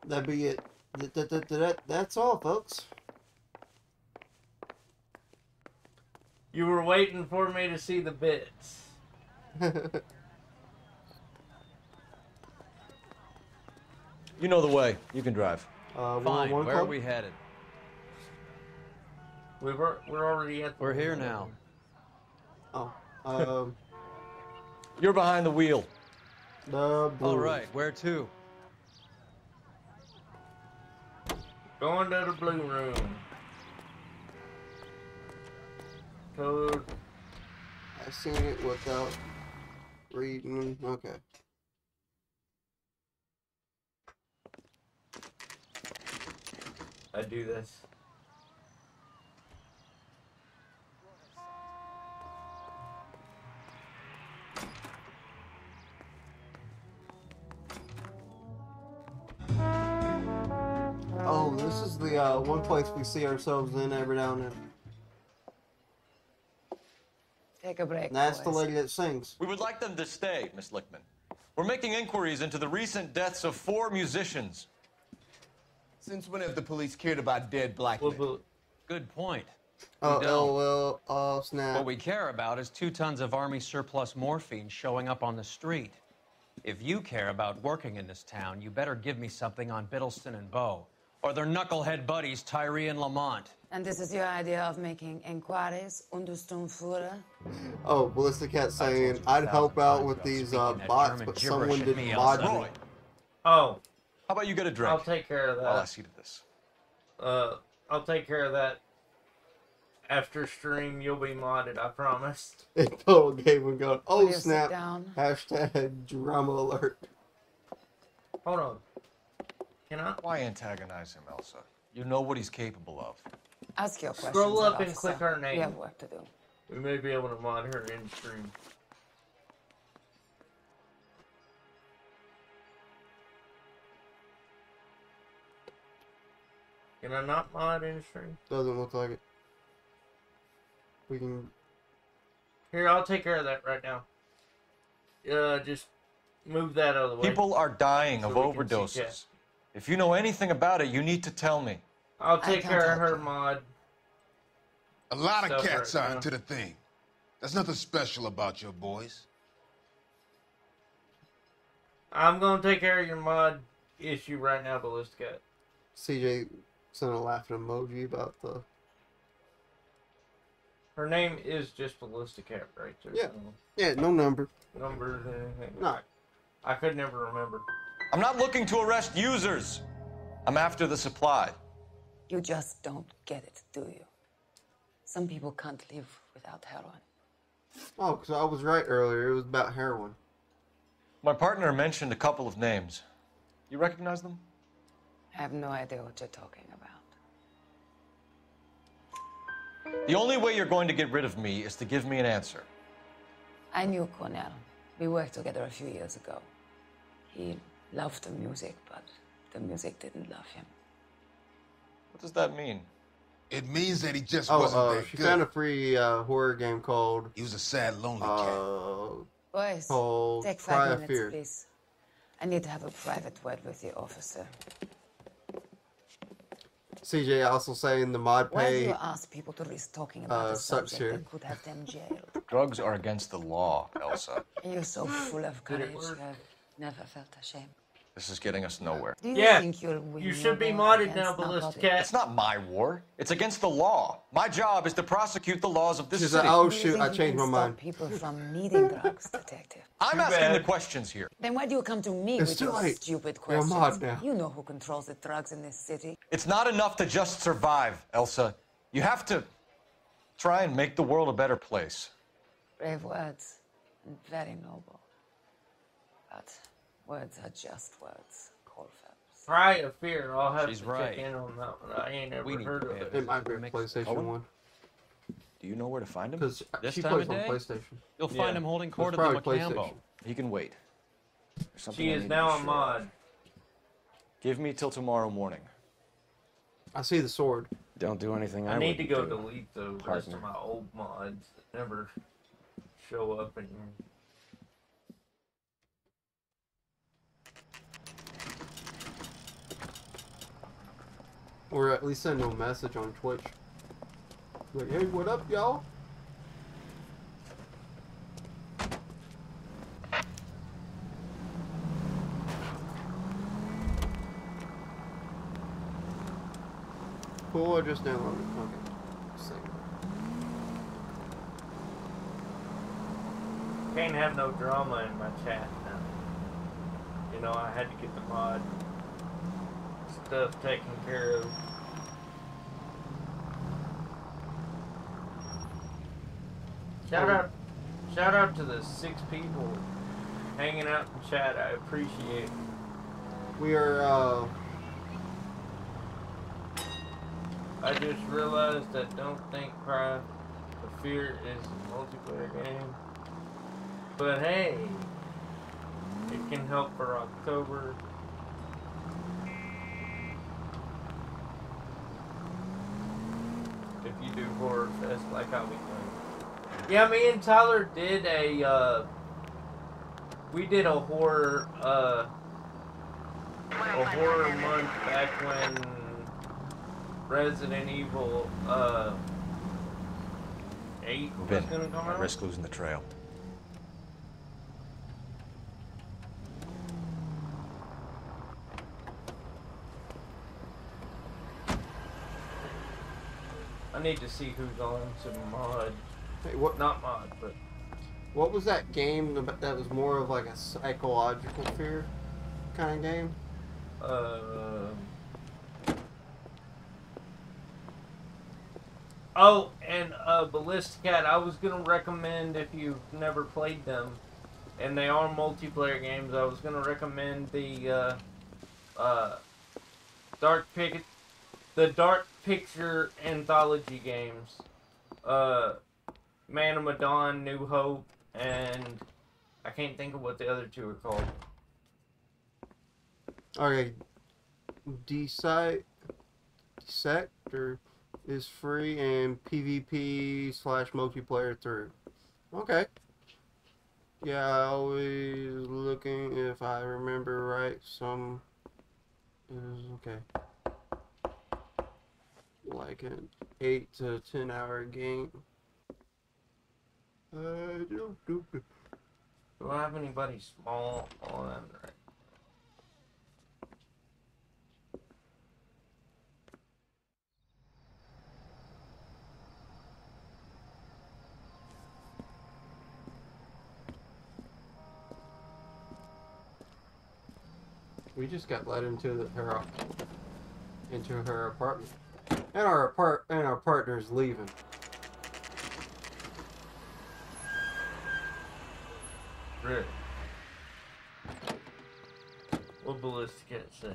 That'd be it. That's all, folks. You were waiting for me to see the bits. You know the way. You can drive. Fine. Where are we headed? We're already at. We're here now. Oh. You're behind the wheel. The blue. All right. Where to? Going to the blue room. Code. I seen it without reading. Okay. I do this. Oh, this is the one place we see ourselves in every now and then. Take a break. That's the boys. lady that sings. We would like them to stay, Miss Lickman. We're making inquiries into the recent deaths of 4 musicians. Since when have the police cared about dead black men? Good point. Oh, snap. What we care about is 2 tons of Army surplus morphine showing up on the street. If you care about working in this town, you better give me something on Biddleston and Bow, or their knucklehead buddies Tyree and Lamont. And this is your idea of making inquiries, Untersturmfuhrer? Oh, Ballistic Cat saying, I'd help out with these bots, but someone didn't mod me. Oh. How about you get a drink? I'll take care of that. I'll ask you to this. I'll take care of that. After stream, you'll be modded, I promise. Total Gaming going, oh Will you sit snap. down? Hashtag drama alert. Hold on. Can I? Why antagonize him, Elsa? You know what he's capable of. Ask your questions. Scroll up and officer. click her name. We have work to do. We may be able to mod her in stream. Can I not mod in stream? Doesn't look like it. We can... Here, I'll take care of that right now. Just move that out of the way. People are dying so of we can see overdoses. chat. If you know anything about it, you need to tell me. I'll take care of her mod. A lot of Stuff cats right are now. into the thing. There's nothing special about your boys. I'm gonna take care of your mod issue right now, Ballistic Cat. CJ sent a laughing emoji about the... Her name is just Ballista Cat right there. Yeah. Yeah, no number. Numbers, anything. No. I could never remember. I'm not looking to arrest users. I'm after the supply. You just don't get it, do you? Some people can't live without heroin. Oh, because I was right earlier. It was about heroin. My partner mentioned a couple of names. You recognize them? I have no idea what you're talking about. The only way you're going to get rid of me is to give me an answer. I knew Cornell. We worked together a few years ago. He loved the music, but the music didn't love him. What does that mean? It means that he just wasn't that she good. found a free horror game called... He was a sad, lonely cat. Boys, called take Cry 5 of minutes, Fear. please. I need to have a private word with the officer. CJ also saying the mod Why do pay you ask people to risk talking about a sucks subject here. that could have them jailed? Drugs are against the law, Elsa. You're so full of Did it courage. work? I've never felt ashamed. This is getting us nowhere. Do you Yeah, think you'll win you your should be war modded now, against Ballista narcotics? Cat. It's not my war. It's against the law. My job is to prosecute the laws of this She's city. like, oh Do you shoot, think I you changed my can stop mind. people from needing drugs, detective? I'm Too asking bad. the questions here. Then why do you come to me It's with too your late. stupid You're a questions? mod now. You know who controls the drugs in this city. It's not enough to just survive, Elsa. You have to try and make the world a better place. Brave words and very noble. But words are just words, Colfax. Cry of Fear. I'll have She's to right. check in on that one. I ain't We ever need heard to of pay it. a It might be a Mix- PlayStation Owen? 1. Do you know where to find him? Because This she time plays of on day? PlayStation. You'll Yeah. find him holding So court it's at the probably Macambo. PlayStation. He can wait. There's something She I is need to now be a sure mod. of. Give me till tomorrow morning. I see the sword. Don't do anything I need to wouldn't go do. delete the rest Partner. of my old mods that never show up in here. Or at least send them a message on Twitch. Like, hey, what up, y'all? Cool, I just downloaded it. Okay. Save it. Can't have no drama in my chat now. You know, I had to get the mod stuff taken care of. Shout out to the 6 people hanging out in chat. I appreciate it. We are, I just realized that Don't Think Cry of Fear is a multiplayer game. But hey, it can help for October. If you do Horror Fest like how we do. Yeah, me and Tyler did we did a horror month back when Resident Evil 8 was Ben, gonna come I out. risk losing the trail. I need to see who's on some mod. hey, what? Not mod, but What was that game that was more of like a psychological fear kind of game? Oh, and Ballista Cat, I was gonna recommend if you've never played them, and they are multiplayer games. I was gonna recommend the Dark Picture anthology games, Man of Medan, New Hope, and I can't think of what the other 2 are called. Okay, Sector is free and PvP/multiplayer through. Okay. Yeah, I always looking if I remember right. Some is okay. Like an 8 to 10 hour game. Do I have anybody small on? Right. We just got let into her apartment, and our partner's leaving. Really? What ballistic cat say?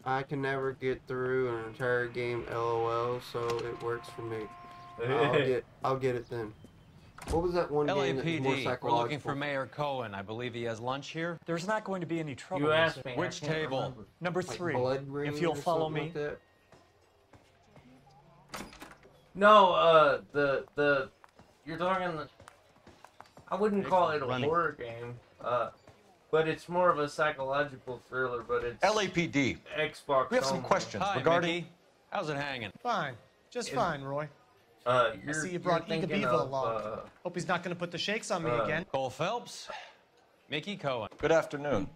I can never get through an entire game, LOL. So it works for me. I'll get it then. What was that one game that was more LAPD, psychological? we're looking for Mayor Cohen. I believe he has lunch here. There's not going to be any trouble. You asked me. Which table? Remember. Number Like 3. blood ring If you'll or follow something me. like that? No, the you're talking. I wouldn't call it a Running. horror game. But it's more of a psychological thriller. But it's LAPD. Xbox. We have some only. questions Hi, regarding. Mickey. How's it hanging? Fine. Just fine, Roy. I See you brought Ika Beaver along. Hope he's not going to put the shakes on me again. Cole Phelps, Mickey Cohen. Good afternoon.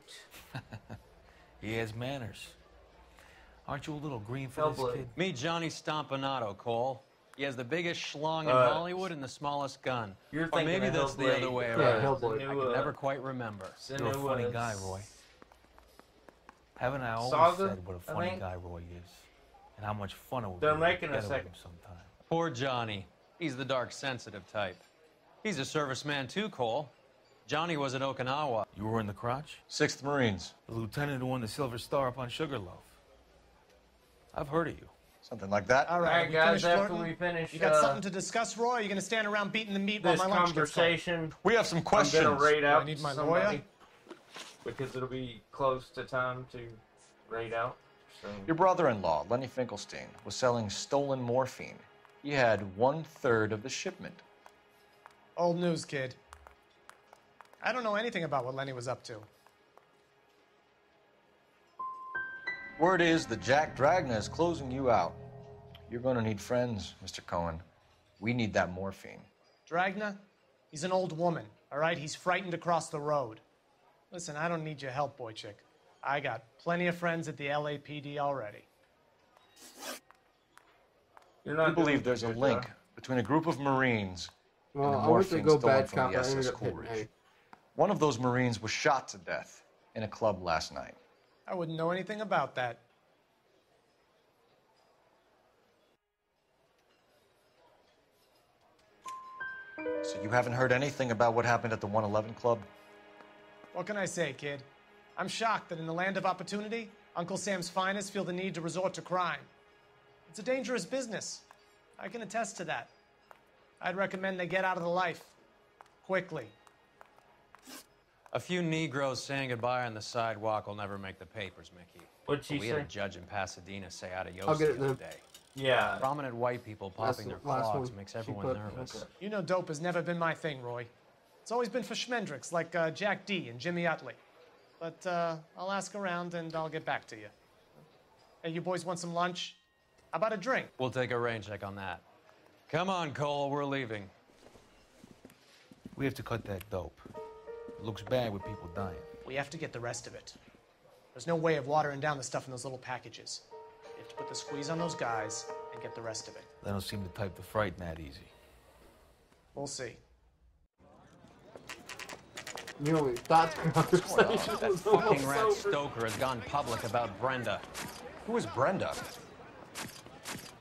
He has manners. Aren't you a little green for this kid? Meet Johnny Stompanato, Cole. He has the biggest schlong in Hollywood and the smallest gun. You're Or thinking maybe of that's the Hellblade. other way Yeah, around. Hellblade. I can never quite remember. You're a funny guy, Roy. Haven't I always Saga, said what a funny guy Roy is? And how much fun it would They're be making a together with second. him sometime. Poor Johnny. He's the dark, sensitive type. He's a serviceman too, Cole. Johnny was at Okinawa. You were in the crotch? 6th Marines. The lieutenant who won the Silver Star up on Sugarloaf. I've heard of you. Something like that. All right, Alright, guys, finished after flirting? we finish You got something to discuss, Roy? Or are you going to stand around beating the meat while this my lunch gets cold? conversation, We have some questions. I'm gonna rate out I need my somebody lawyer? because it'll be close to time to rate out. So Your brother-in-law, Lenny Finkelstein, was selling stolen morphine. He had 1/3 of the shipment. Old news, kid. I don't know anything about what Lenny was up to. Word is that Jack Dragna is closing you out. You're going to need friends, Mr. Cohen. We need that morphine. Dragna? He's an old woman, all right? He's frightened to cross the road. Listen, I don't need your help, boy chick. I got plenty of friends at the LAPD already. you're We not believe doing there's a good, link between a group of Marines Well, and the I went to morphine go stolen bad from cop. the I ended SS up hitting Coolidge. A. One of those Marines was shot to death in a club last night. I wouldn't know anything about that. So you haven't heard anything about what happened at the 111 Club? What can I say, kid? I'm shocked that in the land of opportunity, Uncle Sam's finest feel the need to resort to crime. It's a dangerous business. I can attest to that. I'd recommend they get out of the life. Quickly. A few Negroes saying goodbye on the sidewalk will never make the papers, Mickey. What'd she We had a say? judge in Pasadena say adios I'll get the it other then. day. Yeah. Prominent white people That's popping their the last clogs one makes she everyone put. nervous. Okay. You know dope has never been my thing, Roy. It's always been for schmendricks like Jack D and Jimmy Utley. But I'll ask around and I'll get back to you. Hey, you boys want some lunch? How about a drink? We'll take a rain check on that. Come on, Cole, we're leaving. We have to cut that dope. It looks bad with people dying. We have to get the rest of it. There's no way of watering down the stuff in those little packages. You have to put the squeeze on those guys and get the rest of it. They don't seem the type to frighten that easy. We'll see. You know, we thought the conversation That was fucking almost rat over. Stoker has gone public about Brenda. Who is Brenda?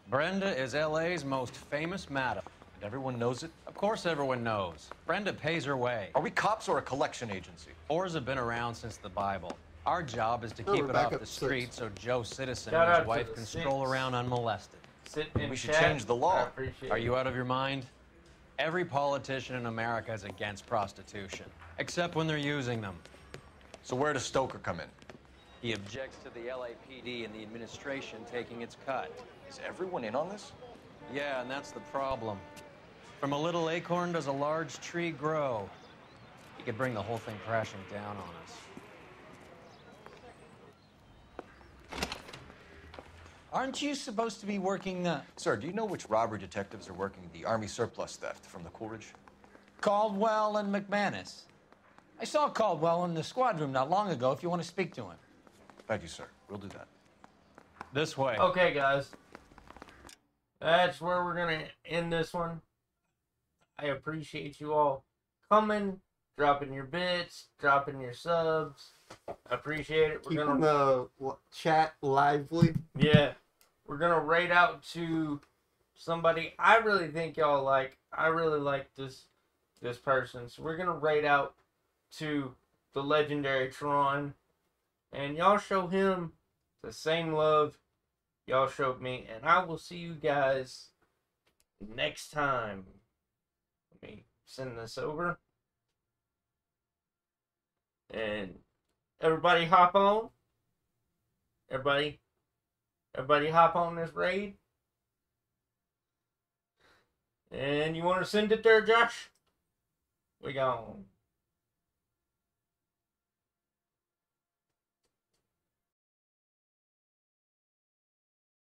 Brenda is LA's most famous madam. And everyone knows it? Of course everyone knows. Brenda pays her way. Are we cops or a collection agency? Whores have been around since the Bible. Our job is to Oh, keep we're it back off at the 6. street so Joe Citizen Shout and out his to wife the can 6. stroll around unmolested. Sitting in We should chat. change the law. I appreciate Are it. you out of your mind? Every politician in America is against prostitution, except when they're using them. So where does Stoker come in? He objects to the LAPD and the administration taking its cut. Is everyone in on this? Yeah, and that's the problem. From a little acorn does a large tree grow. He could bring the whole thing crashing down on us. Aren't you supposed to be working, Sir, do you know which robbery detectives are working the Army surplus theft from the Coolidge? Caldwell and McManus? I saw Caldwell in the squad room not long ago if you want to speak to him. Thank you, sir. We'll do that. This way. Okay, guys. That's where we're going to end this one. I appreciate you all coming, dropping your bits, dropping your subs. I appreciate it. Keeping the chat lively. Yeah. We're gonna raid out to somebody I really think y'all like. I really like this person. So we're gonna raid out to the legendary Tron. And y'all show him the same love y'all showed me. And I will see you guys next time. Let me send this over. And everybody hop on. Everybody hop on this raid. And you want to send it there, Josh? We gone.